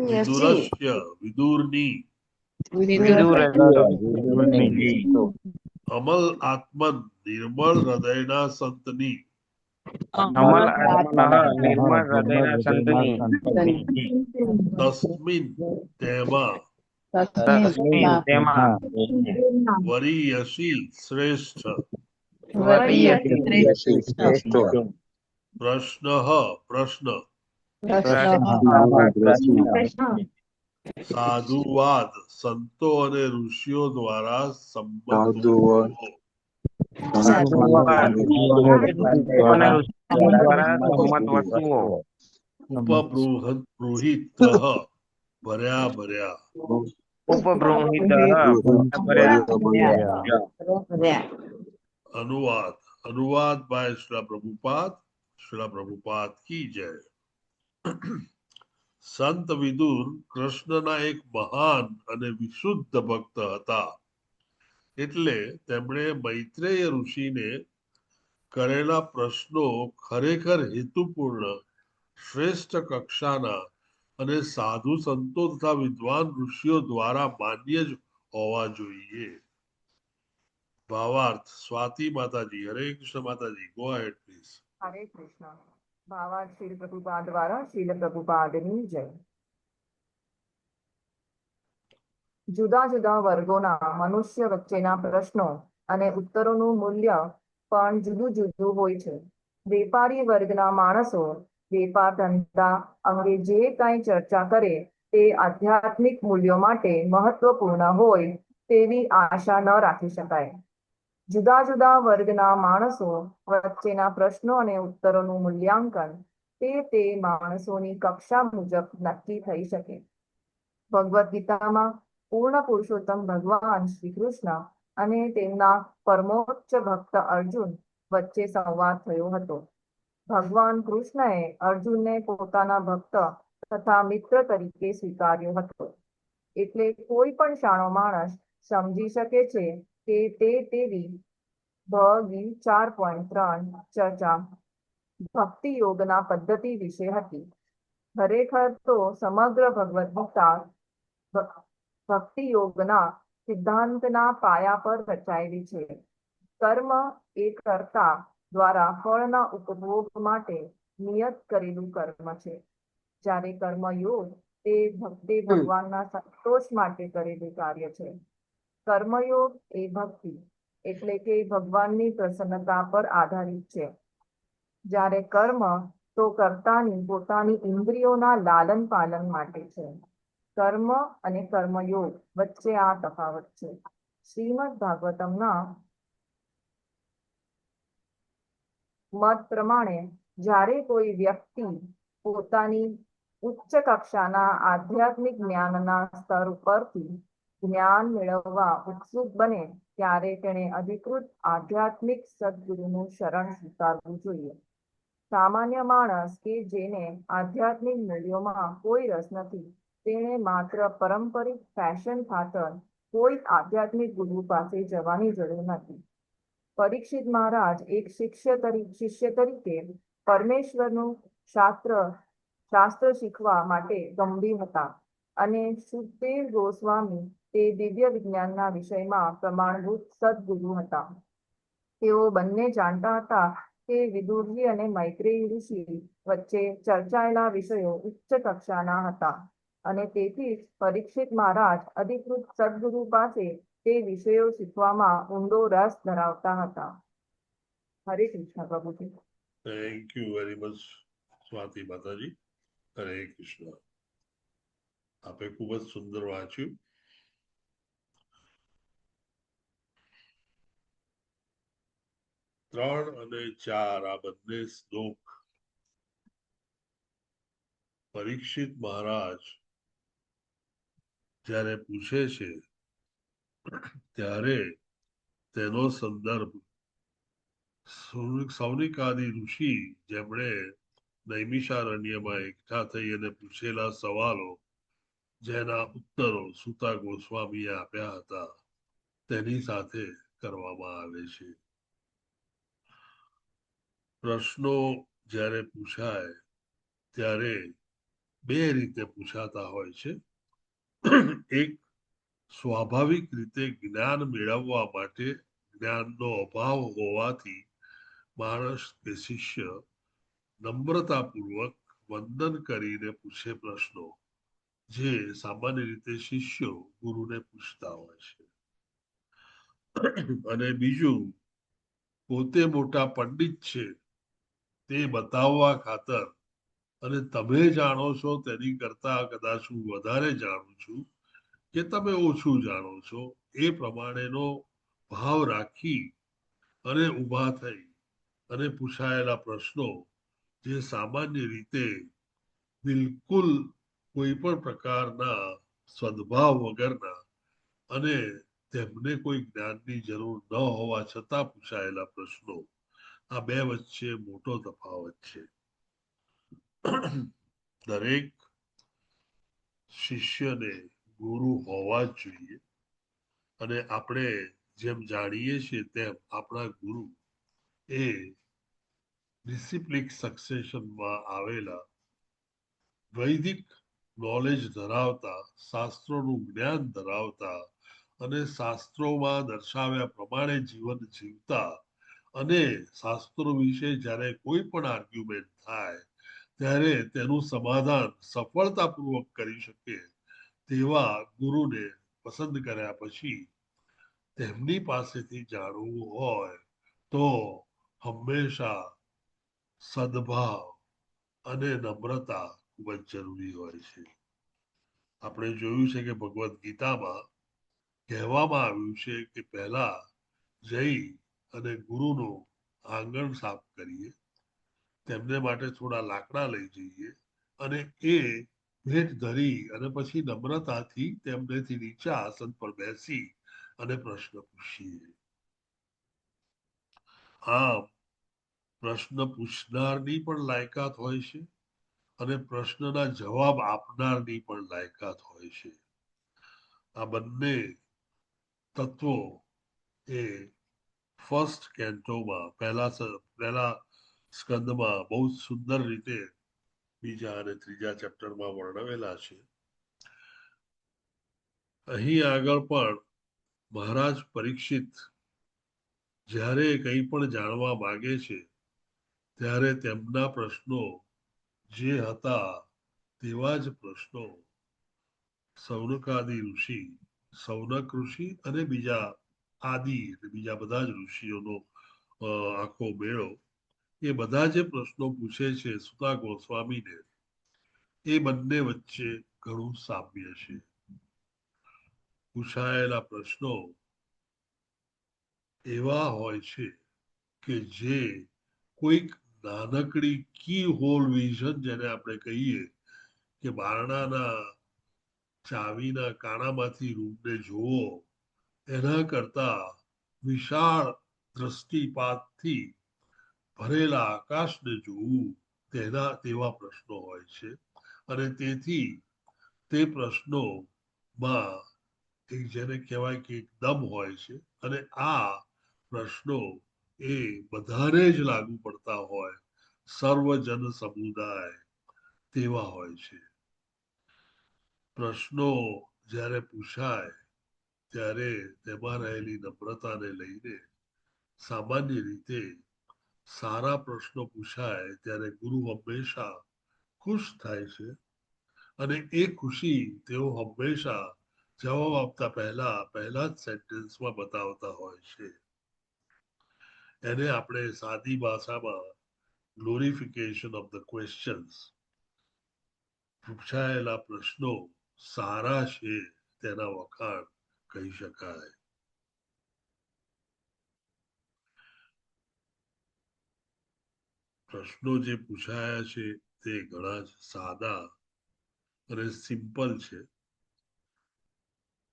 विदुरस्य विदुरनी, अमल आत्मन निर्मल हृदयना संतनी, तस्मिन तेमा वरीयसी श्रेष्ठ, प्रश्नः प्रश्न, साधुवाद संतो અને ઋષિઓ દ્વારા સંમત ઉપબ્રુહિત ભર્યા ભર્યા, अनुवाद अनुवाद बाय श्रीला प्रभुपाद की जय। સંત વિદુર કૃષ્ણના એક મહાન અને વિશુદ્ધ ભક્ત હતા. એટલે તેમણે મૈત્રેય ઋષિને કરેલા પ્રશ્નો ખરેખર હેતુપૂર્ણ, શ્રેષ્ઠ કક્ષાના અને સાધુ સંતો તથા વિદ્વાન ઋષિઓ દ્વારા માન્ય જ હોવા જોઈએ. ભાવાર્થ સ્વાતિ માતાજી. હરે કૃષ્ણ માતાજી, ગો અહેડ પ્લીઝ. હરે કૃષ્ણ. ભાવાર્થ શ્રી પ્રભુપાદ દ્વારા શ્રીલ પ્રભુપાદની જય. જુદા જુદા વર્ગોના મનુષ્ય વચ્ચેના પ્રશ્નો અને ઉત્તરોનું મૂલ્ય પણ જુદું જુદું હોય છે. વેપારી વર્ગના માણસો વેપાર ધંધા અંગે જે કાંઈ ચર્ચા કરે તે આધ્યાત્મિક મૂલ્યો માટે મહત્વપૂર્ણ હોય તેવી આશા ન રાખી શકાય. જુદા જુદા વર્ગના માણસો વચ્ચેના પ્રશ્નો અને ઉત્તરોનું મૂલ્યાંકન તે માણસોની કક્ષા મુજબ નક્કી થઈ શકે. ભગવદ્ ગીતામાં પૂર્ણ પુરુષોત્તમ ભગવાન શ્રી કૃષ્ણ અને તેમના પરમોચ્ચ ભક્ત અર્જુન વચ્ચે સંવાદ થયો હતો. ભગવાન કૃષ્ણએ અર્જુનને પોતાના ભક્ત તથા મિત્ર તરીકે સ્વીકાર્યો હતો. એટલે કોઈ પણ શાણો માણસ સમજી શકે છે કે તેવી ભગી 4.3 ચર્ચા ભક્તિ યોગના પદ્ધતિ વિશે હતી. ખરેખર તો સમગ્ર ભગવદ્ ગીતા ભક્તિ યોગના સિદ્ધાંતના પાયા પર રચાયેલી છે. કર્મ એ કર્તા દ્વારા ફળના ઉપભોગ માટે નિયત કરેલું કર્મ છે, જ્યારે કર્મયોગ તે ભગવાનના સંતોષ માટે કરેલું કાર્ય છે. કર્મયોગ એ ભક્તિ એટલે કે ભગવાનની પ્રસન્નતા પર આધારિત છે, જ્યારે કર્મ તો કર્તાની પોતાની ઇન્દ્રિયોના લાલન પાલન માટે છે. કર્મ અને કર્મયોગ વચ્ચે આ તફાવત છે. શ્રીમદ ભાગવતમના મત પ્રમાણે જ્યારે કોઈ વ્યક્તિ પોતાની ઉચ્ચ કક્ષાના આધ્યાત્મિક જ્ઞાનના સ્તર પરથી જ્ઞાન મેળવવા ઉત્સુક બને ત્યારે તેણે અધિકૃત આધ્યાત્મિક સદગુરુનું શરણ સ્વીકારવું જોઈએ. સામાન્ય માણસ કે જેને આધ્યાત્મિક મૂલ્યોમાં કોઈ રસ નથી, તેણે માત્ર પારંપરિક ફેશન ખાતર કોઈ આધ્યાત્મિક ગુરુ પાસે જવાની જરૂર નથી. પરીક્ષિત મહારાજ એક શિષ્ય તરીકે પરમેશ્વરનું શાસ્ત્ર શીખવા માટે ગંભીર હતા અને સુખદેવ ગોસ્વામી તે દિવ્ય વિજ્ઞાનના વિષયમાં પ્રમાણભૂત સદગુરુ હતા. તેઓ બંને જાણતા હતા કે વિદુરજી અને મૈત્રેયી ઋષિ વચ્ચે ચર્ચાયેલા વિષયો ઉચ્ચ કક્ષાના હતા અને તેથી જ પરીક્ષિત મહારાજ અધિકૃત સદગુરુ પાસે તે વિષયો શીખવામાં ઊંડો રસ ધરાવતા હતા. હરે કૃષ્ણ પ્રભુજી. Thank you very much Swati માતાજી. હરે કૃષ્ણ. આપે ખૂબ જ સુંદર વાંચ્યું. ત્રણ અને ચાર આ બંને શ્લોક પરીક્ષિત મહારાજ જ્યારે પૂછે છે ત્યારે તેનો સંદર્ભ સૌનિકાદિ ઋષિ જેમણે નૈમિષારણ્યમાં એકઠા થઈ અને પૂછેલા સવાલો જેના ઉત્તરો સૂતા ગોસ્વામીએ આપ્યા હતા તેની સાથે કરવામાં આવે છે. પ્રશ્નો જ્યારે પૂછાય ત્યારે બે રીતે પૂછાતા હોય છે. એક સ્વાભાવિક રીતે જ્ઞાન મેળવવા માટે જ્ઞાનનો અભાવ હોવાથી માણસ કે શિષ્ય નમ્રતાપૂર્વક વંદન કરીને પૂછે પ્રશ્નો, જે સામાન્ય રીતે શિષ્યો ગુરુને પૂછતા હોય છે. અને બીજું, પોતે મોટા પંડિત છે તે બતાવવા ખાતર અને તમે જાણો છો તેની કરતા કદાચ હું વધારે જાણું છું કે તમે ઓછું જાણો છો, એ પ્રમાણેનો ભાવ રાખી અને ઊભા થઈ અને પૂછાયેલા પ્રશ્નો જે સામાન્ય રીતે બિલકુલ કોઈ પણ પ્રકારના સદભાવ વગરના અને તેમને કોઈ જ્ઞાનની જરૂર ન હોવા છતાં પૂછાયેલા પ્રશ્નો, આ બે વચ્ચે મોટો તફાવત છે. દરેક શિષ્યને ગુરુ હોવા જ જોઈએ અને આપણે જેમ જાણીએ છીએ તેમ આપણા ગુરુ એ ડિસિપ્લિક સક્સેશનમાં આવેલા વૈદિક નોલેજ ધરાવતા, શાસ્ત્રોનું જ્ઞાન ધરાવતા અને શાસ્ત્રોમાં દર્શાવ્યા પ્રમાણે જીવન જીવતા અને શાસ્ત્રો વિશે જ્યારે કોઈ પણ આર્ગ્યુમેન્ટ થાય ત્યારે તેનું સમાધાન સફળતાપૂર્વક કરી શકે તેવા ગુરુને પસંદ કર્યા પછી તેમની પાસેથી જાણવું હોય તો હંમેશા સદભાવ અને નમ્રતા ખૂબ જ જરૂરી હોય છે. આપણે જોયું છે કે ભગવદ્ ગીતામાં કહેવામાં આવ્યું છે કે પહેલા જઈ અને ગુરુનું આંગણ સાફ કરીએ, તેમને માટે થોડા લાકડા લઈ જઈએ અને એ ભેટ ધરી અને પછી નમ્રતાથી તેમનેથી નીચા આસન પર બેસી અને પ્રશ્ન પૂછીએ. આમ પ્રશ્ન પૂછનારની પણ લાયકાત હોય છે અને પ્રશ્નના જવાબ આપનારની પણ લાયકાત હોય છે. આ બંને તત્વો એ ફર્સ્ટ કેન્ટોમાં પહેલા સ્કંદમાં બહુ સુંદર રીતે બીજા અને ત્રીજા ચેપ્ટરમાં વર્ણવેલા છે. અહીં આગળ પણ મહારાજ પરીક્ષિત જ્યારે કંઈ પણ જાણવા માંગે છે ત્યારે તેમના પ્રશ્નો જે હતા તેવા જ પ્રશ્નો સૌનકાદિ ઋષિ, સૌનક ઋષિ અને બીજા બધા જ ઋષિઓનો આખો મેળો, એ બધા જે પ્રશ્નો પૂછે છે સુતા ગોસ્વામીને, એ બંને વચ્ચે ઘણું સામ્ય છે. પૂછાયેલા પ્રશ્નો એવા હોય છે કે જે કોઈક નાનકડી કી હોલ વિઝન જેને આપણે કહીએ કે બારણાના ચાવીના કાણામાંથી રૂમને જોવો એના કરતા વિશાળ દ્રષ્ટિપાતથી ભરેલા આકાશને જોવું તેવા પ્રશ્નો હોય છે અને તેથી તે પ્રશ્નોમાં એક જેને કહેવાય કે એક દમ હોય છે અને આ પ્રશ્નો એ બધાને જ લાગુ પડતા હોય સર્વજન સમુદાય તેવા હોય છે. પ્રશ્નો જ્યારે પૂછાય ત્યારે તેમાં રહેલી નમ્રતાને લઈને સામાન્ય રીતે સારા પ્રશ્નો પૂછાય ત્યારે ગુરુ હંમેશા ખુશ થાય છે અને એ ખુશી તેઓ હંમેશા જવાબ આપતા પહેલા જ સેન્ટેન્સમાં બતાવતા હોય છે. એને આપણે સાદી ભાષામાં ગ્લોરિફિકેશન ઓફ ધ ક્વેશ્ચન્સ, પૂછાયેલા પ્રશ્નો સારા છે તેના વખાણ કહી શકાય. પ્રશ્નો જે પૂછાયા છે તે ઘણા જ સાદા અને સિમ્પલ છે.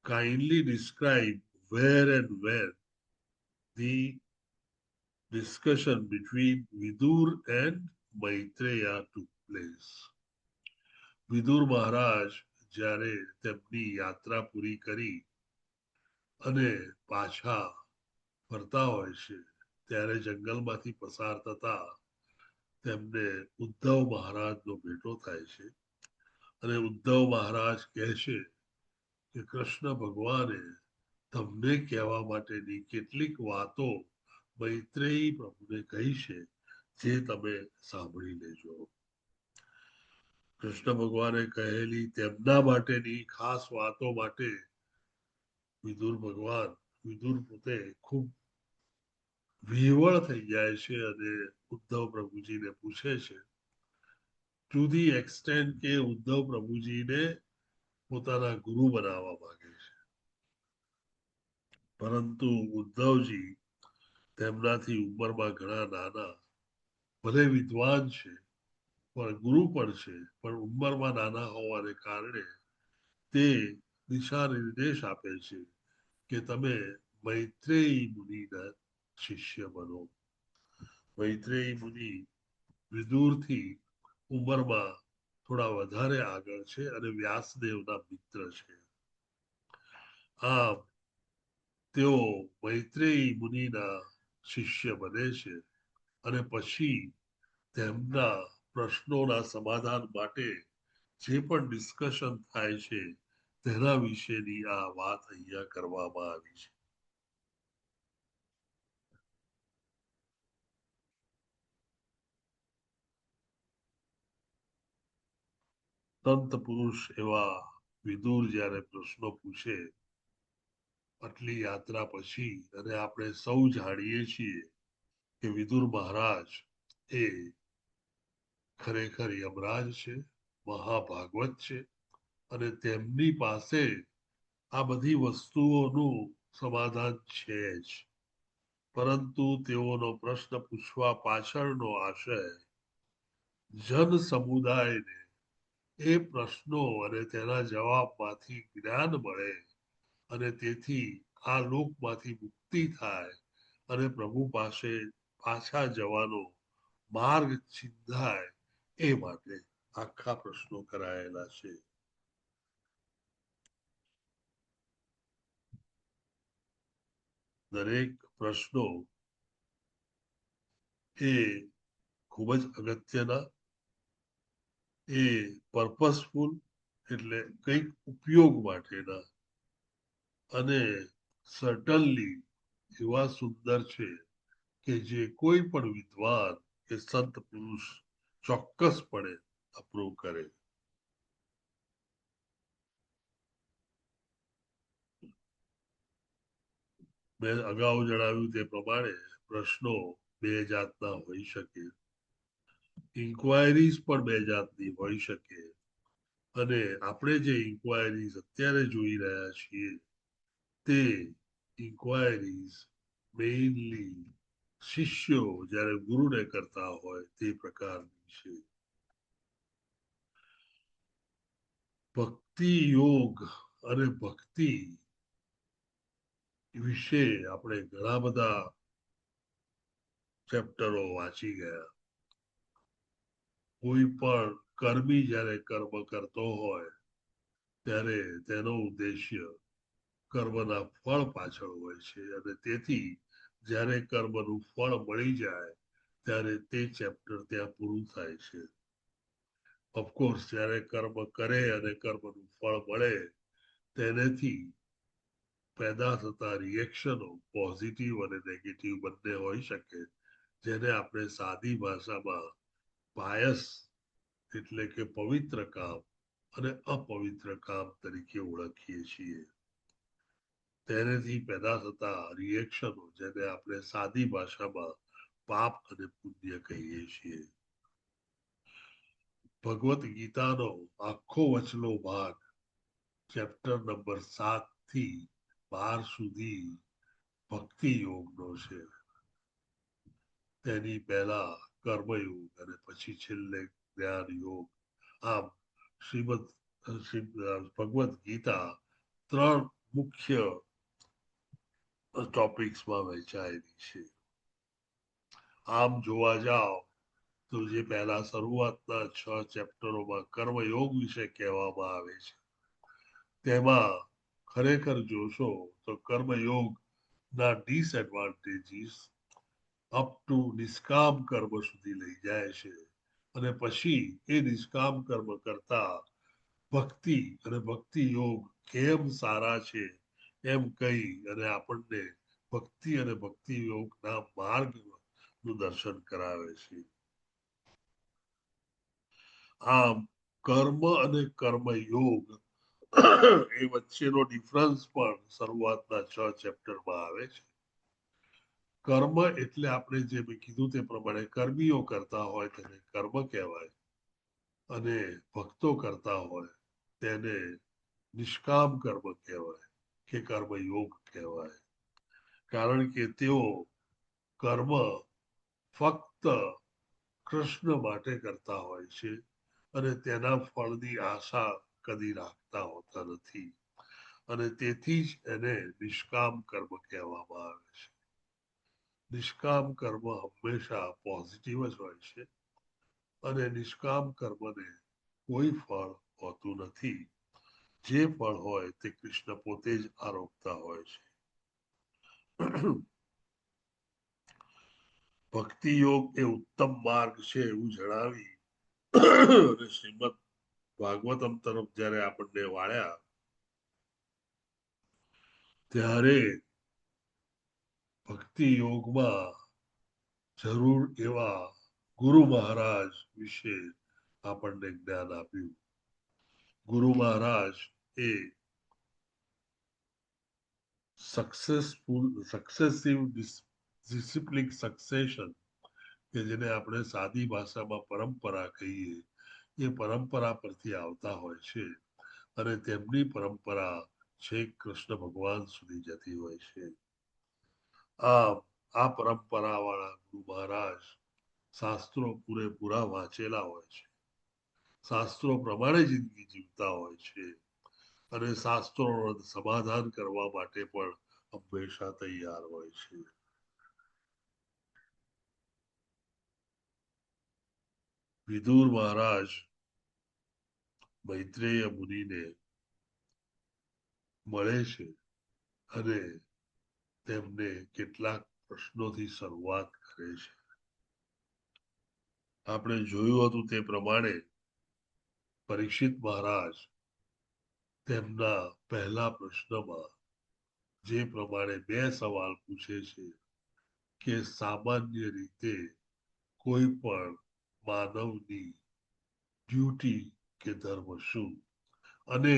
Kindly describe where and when the discussion between Vidur and Maitreya took place. Vidur મહારાજ જ્યારે તેમની યાત્રા પૂરી કરી અને પાછા ફરતા હોય છે ત્યારે જંગલમાંથી પસાર થતા તેમને ઉદ્ધવ મહારાજનો ભેટો થાય છે અને ઉદ્ધવ મહારાજ કહે છે કે કૃષ્ણ ભગવાને તમને કહેવા માટેની કેટલીક વાતો મૈત્રેયી પ્રભુને કહી છે જે તમે સાંભળી લેજો. કૃષ્ણ ભગવાને કહેલી તેમના માટેની ખાસ વાતો માટે વિદુર પોતે ખૂબ વિહવળ થઈ જાય છે અને ઉદ્ધવ પ્રભુજીને પૂછે છે ટુ ધી એક્સટેન્ટ કે ઉદ્ધવ પ્રભુજીને પોતાના ગુરુ બનાવવા માંગે છે. પરંતુ ઉદ્ધવજી તેમનાથી ઉંમરમાં ઘણા નાના, ભલે વિદ્વાન છે પણ ગુરુ પણ છે, પણ ઉંમરમાં નાના હોવાને કારણે તે દિશા નિર્દેશ આપે છે કે તમે મૈત્રેયી મુનિના શિષ્ય બનો. મૈત્રેયી મુનિ વિદુરથી ઉંમરમાં થોડા વધારે આગળ છે અને વ્યાસદેવના મિત્ર છે. આમ તેઓ મૈત્રેયી મુનિના શિષ્ય બને છે અને પછી તેમના પ્રશ્નોના સમાધાન માટે જે પણ ડિસ્કશન થાય છે તેના વિશેની આ વાત અહીંયા કરવામાં આવી છે. સંત પુરુષ એવા વિદુર જ્યારે પ્રશ્નો પૂછે આટલી યાત્રા પછી, અને આપણે સૌ જાણીએ છીએ કે વિદુર મહારાજ એ ખરેખર યમરાજ છે, મહાભાગવત છે અને તેમની પાસે આ બધી વસ્તુઓનું સમાધાન છે જ. પરંતુ તેઓનો પ્રશ્ન પૂછવા પાછળનો આશય જન સમુદાયને એ પ્રશ્નો અને તેના જવાબમાંથી જ્ઞાન મળે અને તેથી આ લોકમાંથી મુક્તિ થાય અને પ્રભુ પાસે પાછા જવાનો માર્ગ ચિંધાય એ માટે આખા પ્રશ્નો કરાયેલા છે. દરેક પ્રશ્નો એ ખૂબ જ અગત્યના, એ પર્પસફુલ એટલે કંઈક ઉપયોગ માટેના અને સર્ટનલી એવા સુંદર છે કે જે કોઈ પણ વિદ્વાન કે સંત પુરુષ ચોક્કસપણે અપ્રૂવ કરે. મેં અગાઉ જણાવ્યું તે પ્રમાણે પ્રશ્નો બે જાતના હોઈ શકે, ઇન્ક્વાયરીઝ પણ બે જાતની હોઈ શકે અને આપણે જે ઇન્ક્વાયરીઝ અત્યારે જોઈ રહ્યા છીએ તે ઇન્ક્વાયરીઝ મેઇનલી શિષ્યો જ્યારે ગુરુને કરતા હોય તે પ્રકારની છે. ભક્તિ યોગ અને ભક્તિ વિશે આપણે ઘણા બધા ચેપ્ટરો વાંચી ગયા. કોઈ પણ કર્મી જ્યારે કર્મ કરતો હોય ત્યારે તેનો ઉદ્દેશ્ય કર્મના ફળ પાછળ હોય છે અને તેથી જ્યારે કર્મનું ફળ મળી જાય ત્યારે તે ચેપ્ટર ત્યાં પૂરું થાય છે. ઓફકોર્સ જ્યારે કર્મ કરે અને કર્મનું ફળ મળે તેનાથી પેદા થતા રિએક્શનો પોઝિટિવ અને નેગેટિવ બંને હોઈ શકે, જેને આપણે સાદી ભાષામાં પાયસ એટલે કે પવિત્ર કામ અને અપવિત્ર કામ તરીકે ઓળખીએ છીએ. તેનાથી પેદા થતા રિએક્શનો જેને આપણે સાદી ભાષામાં પાપ અને પુણ્ય કહીએ છીએ. ભગવત ગીતાનો આખો વચલો ભાગ ચેપ્ટર નંબર 7 થી 12 સુધી ભક્તિ યોગનો છે. તેની પહેલા કર્મયોગ અને પછી છેલ્લે જ્ઞાન યોગ. આમ ભગવત ગીતા 3 મુખ્ય ટોપિક્સમાં વહેંચાયેલી છે. આમ જોવા જાઓ તો જે પહેલા શરૂઆતના 6 ચેપ્ટરોમાં કર્મયોગ વિશે કહેવામાં આવે છે તેમાં ખરેખર જોશો તો કર્મયોગ ના ડિસએડવાન્ટેજીસ અપ ટુ નિષ્કામ કર્મ સુધી લઈ જાય છે અને પછી એ નિષ્કામ કર્મ કરતા ભક્તિ અને ભક્તિ યોગ કેમ સારા છે એમ કહી અને આપણને ભક્તિ અને ભક્તિ યોગના માર્ગનું દર્શન કરાવે છે. આમ કર્મ અને કર્મ યોગ એ વચ્ચેનો ડિફરન્સ પણ શરૂઆતના 6 ચેપ્ટરમાં આવે છે. કર્મ એટલે આપણે જે મેં કીધું તે પ્રમાણે કર્મીઓ કરતા હોય તેને કર્મ કહેવાય અને ભક્તો કરતા હોય તેને નિષ્કામ કર્મ કહેવાય કે કર્મ યોગ કહેવાય. કારણ કે તેઓ કર્મ ફક્ત કૃષ્ણ માટે કરતા હોય છે અને તેના ફળની આશા કદી રાખતા હોતા નથી અને તેથી જ એને નિષ્કામ કર્મ કહેવામાં આવે છે. નિષ્કામ કર્મ હંમેશા પોઝિટિવ જ હોય છે અને નિષ્કામ કર્મને કોઈ ફળ હોતું નથી. જે ફળ હોય તે કૃષ્ણ પોતે જ આરોપતા હોય છે. ભક્તિ યોગ એ ઉત્તમ માર્ગ છે એવું જણાવી અને શ્રીમદ ભાગવતમ તરફ જ્યારે આપણને વાળ્યા ત્યારે ભક્તિ યોગમાં જરૂર એવા ગુરુ મહારાજ વિશે આપણને જ્ઞાન આપ્યું. ગુરુ મહારાજ એ સક્સેસિવ ડિસિપ્લિન સક્સેશન કે જેને આપણે સાદી ભાષામાં પરંપરા કહીએ એ પરંપરા પરથી આવતા હોય છે અને તેમની પરંપરા છેક કૃષ્ણ ભગવાન સુધી જતી હોય છે. આ પરંપરા વાળા ગુરુ મહારાજ શાસ્ત્રો પૂરેપૂરા વાંચેલા હોય છે, શાસ્ત્રો પ્રમાણે જિંદગી જીવતા હોય છે અને શાસ્ત્રોનું સમાધાન કરવા માટે પણ હંમેશા તૈયાર હોય છે. વિદુર મહારાજ મૈત્રેય મુનિને મળે છે અને તેમને કેટલાક પ્રશ્નોથી શરૂઆત કરે છે. આપણે જોયું હતું તે પ્રમાણે પરીક્ષિત મહારાજ તેમના પહેલા પ્રશ્નમાં જે પ્રમાણે 2 સવાલ પૂછે છે કે સામાન્ય રીતે કોઈ પણ માનવની ડ્યુટી કે ધર્મ શું અને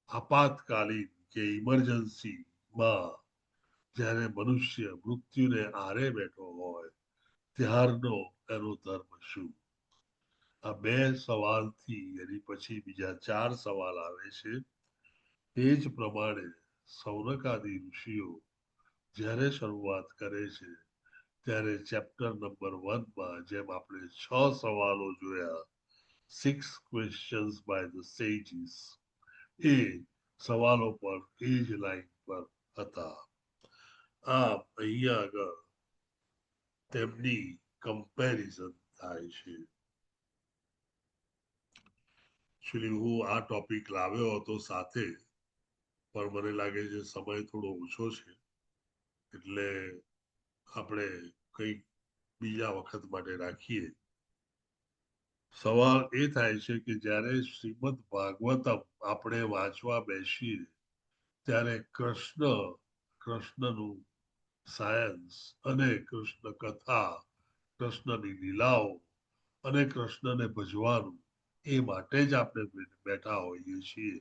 આપાતકાલીન કે ઇમરજન્સીમાં જ્યારે મનુષ્ય મૃત્યુને આરે બેઠો હોય ત્યારનો એનો ધર્મ શું. આ બે સવાલથી એની પછી બીજા 4 સવાલ આવે છે. તે જ પ્રમાણે સૌનકાદી ઋષિઓ જ્યારે શરૂઆત કરે છે ત્યારે ચેપ્ટર નંબર 1 માં જેમ આપણે 6 સવાલો જોયા, 6 questions by the sages, એ સવાલો પર એ જ લાઈન પર હતા. અહીંયા આગળ તેમની કમ્પેરિઝન થાય છે. એકચ્યુઅલી હું આ ટોપિક લાવ્યો હતો સાથે, પણ મને લાગે છે સમય થોડો ઓછો છે, એટલે આપણે કંઈક બીજા વખત માટે રાખીએ. સવાલ એ થાય છે કે જ્યારે શ્રીમદ ભાગવતમ આપણે વાંચવા બેસીએ ત્યારે કૃષ્ણનું સાયન્સ અને કૃષ્ણ કથા, કૃષ્ણની લીલાઓ અને કૃષ્ણને ભજવાનું એ માટે જ આપણે બેઠા હોઈએ છીએ.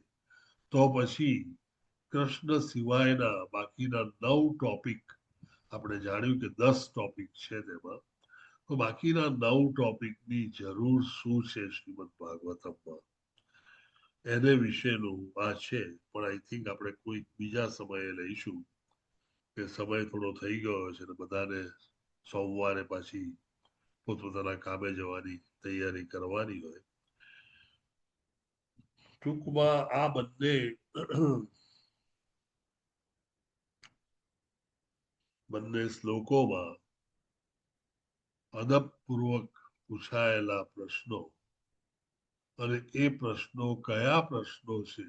તો પછી કૃષ્ણ સિવાયના બાકીના 9 ટોપિક, આપણે જાણ્યું કે 10 ટોપિક છે તેમાં, તો બાકીના 9 ટોપિકની જરૂર શું છે શ્રીમદ ભાગવતમમાં, એને વિશેનું આ છે. પણ આઈ થિંક આપણે કોઈ બીજા સમયે લઈશું, કે સમય થોડો થઈ ગયો છે ને બધાને સોમવારે પાછી પોતપોતાના કામે જવાની તૈયારી કરવાની હોય. ટૂંકમાં આ બંને શ્લોકોમાં અદબપૂર્વક પૂછાયેલા પ્રશ્નો અને એ પ્રશ્નો કયા પ્રશ્નો છે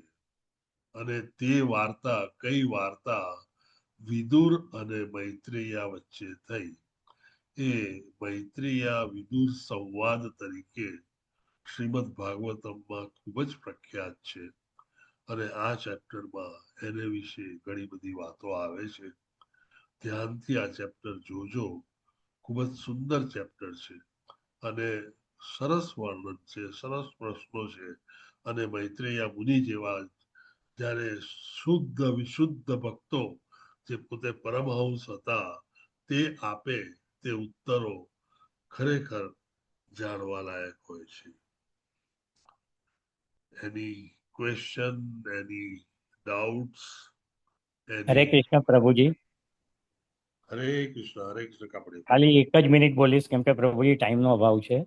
અને તે વાર્તા કઈ વાર્તા વિદુર અને મૈત્રેયા વચ્ચે થઈ, એ મૈત્રેયા વિદુર સંવાદ તરીકે શ્રીમદ ભાગવતમમાં ખૂબ જ પ્રખ્યાત છે. અને આ ચેપ્ટરમાં એને વિશે ઘણી બધી વાતો આવે છે. ધ્યાનથી આ ચેપ્ટર જોજો, ખૂબ જ સુંદર ચેપ્ટર છે અને સરસ વર્ણન છે, સરસ પ્રશ્નો છે. અને મૈત્રેયા મુનિ જેવા જ્યારે શુદ્ધ વિશુદ્ધ ભક્તો જે પોતે પરમહંસ હતા, તે આપે તે ઉત્તરો ખરેખર જાણવા લાયક હોય છે. એની ક્વેશ્ચન, એની ડાઉટ્સ? હરે કૃષ્ણ પ્રભુજી. હરે કૃષ્ણ કાપડે. ખાલી એક જ મિનિટ બોલીશ, કેમ કે પ્રભુજી ટાઈમનો અભાવ છે.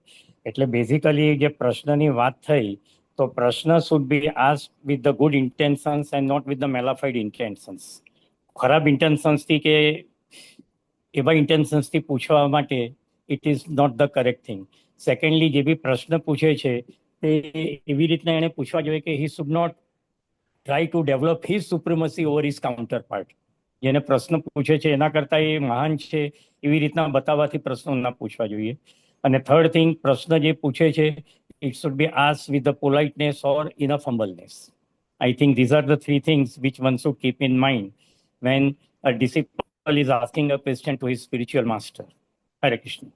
એટલે બેઝિકલી જે પ્રશ્નની વાત થઈ, તો પ્રશ્ન should be asked with the good intentions and not with the malafide intentions. ખરાબ ઇન્ટેન્શન્સથી કે એવા ઇન્ટેન્શન્સથી પૂછવા માટે it is not the correct thing. Secondly, જે બી પ્રશ્ન પૂછે છે તે એવી રીતના એને પૂછવા જોઈએ કે he should not try to develop his supremacy over his counterpart. જેને પ્રશ્ન પૂછે છે એના કરતાં એ મહાન છે એવી રીતના બતાવવાથી પ્રશ્નો ના પૂછવા જોઈએ. અને થર્ડ થિંગ, પ્રશ્ન જે પૂછે છે it should be asked with the politeness or enough humbleness. I think these are the 3 things which one should keep in mind when a disciple is asking a question to his spiritual master. Hare Krishna.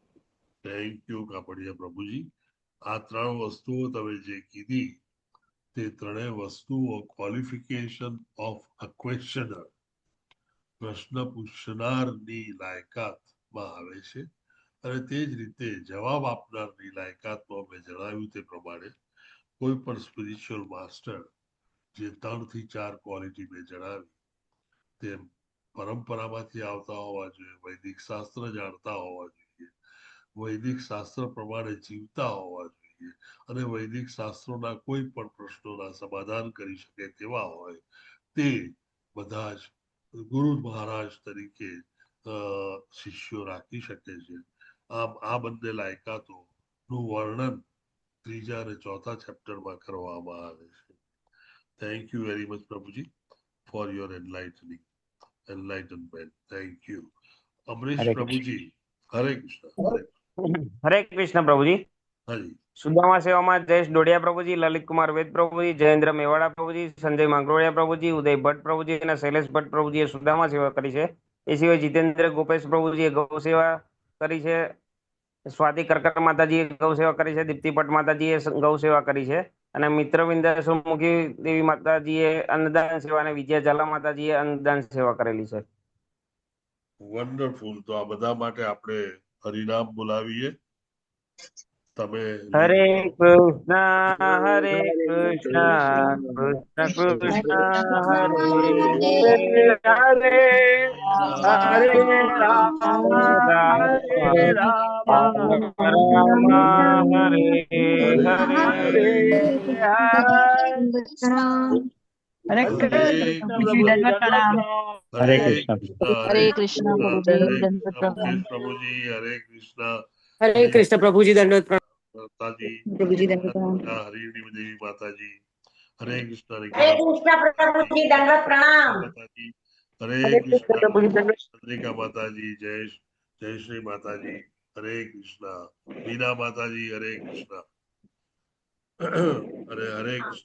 Thank you Kapadia પ્રભુજી. આ 3 વસ્તુઓ તમે જે કીધી તે 3 વસ્તુઓ qualification of a questioner, પ્રશ્ન પૂછનારની લાયકાતમાં આવે છે. અને તે જ રીતે જવાબ આપનારની લાયકાતમાં મેં જણાવ્યું તે પ્રમાણે કોઈ પણ સ્પિરિચ્યુઅલ માસ્ટર જે 3 થી 4 ક્વોલિટી મેં જણાવી તેમ પરંપરામાંથી આવતા હોવા જોઈએ, વૈદિક શાસ્ત્ર જાણતા હોવા જોઈએ, વૈદિક શાસ્ત્ર પ્રમાણે જીવતા હોવા જોઈએ અને વૈદિક શાસ્ત્રોના કોઈ પણ પ્રશ્નોના સમાધાન કરી શકે તેવા હોય તે બધા જ ગુરુ મહારાજ તરીકે શિષ્યો રાખી શકે છે. આમ આ બંને લાયકાતોનું વર્ણન 3જા અને 4થા ચેપ્ટરમાં કરવામાં આવે છે. થેન્ક યુ વેરી મચ પ્રભુજી for your enlightenment. Thank you. Amrish પ્રભુજી. હરે કૃષ્ણ. હરે કૃષ્ણ પ્રભુજી. હાજી. સુદામા સેવામાં જયેશ ડોડિયા પ્રભુજી, લલિત કુમાર વેદ પ્રભુજી, જયેન્દ્ર મેવાડા પ્રભુજી, સંજય માંગરોળિયા પ્રભુજી, ઉદય ભટ્ટ પ્રભુજી અને શૈલેષ ભટ્ટ પ્રભુજીએ સુદામા સેવા કરી છે. એ સિવાય જીતેન્દ્ર ગોપેશ પ્રભુજીએ ગૌ સેવા કરી છે. સ્વાતિ કરકર માતાજીએ ગૌ સેવા કરી છે. દીપ્તિ ભટ્ટ માતાજીએ ગૌ સેવા કરી છે. અને મિત્રવિંદ સુમુખી દેવી માતાજીએ અન્નદાન સેવા અને વિજયા ઝાલા માતાજીએ અન્નદાન સેવા કરેલી છે. વન્ડરફુલ. તો આ બધા માટે આપણે હરિનામ બોલાવીએ. તમે હરે કૃષ્ણ હરે કૃષ્ણ કૃષ્ણ કૃષ્ણ હરે હરે હરે રામ રામ રામ હરે હરે हरे कृष्ण प्रभु जी दंडवत प्रणाम। हरे कृष्ण हरे कृष्ण प्रभु जी दंडवत प्रणाम। प्रभु जी हरे कृष्ण हरे कृष्ण प्रभु जी दंडवत प्रणाम। माता जी प्रभु जी दंडवत प्रणाम। हरि देवी माता जी हरे कृष्ण हरे कृष्ण प्रभु जी दंडवत प्रणाम। माता जी हरे हरे कृष्ण कृष्ण प्रभु जी दंडवत चंद्रिका माता जी जय जय श्री माता जी हरे कृष्ण मीना माता जी हरे कृष्ण हरे हरे कृष्ण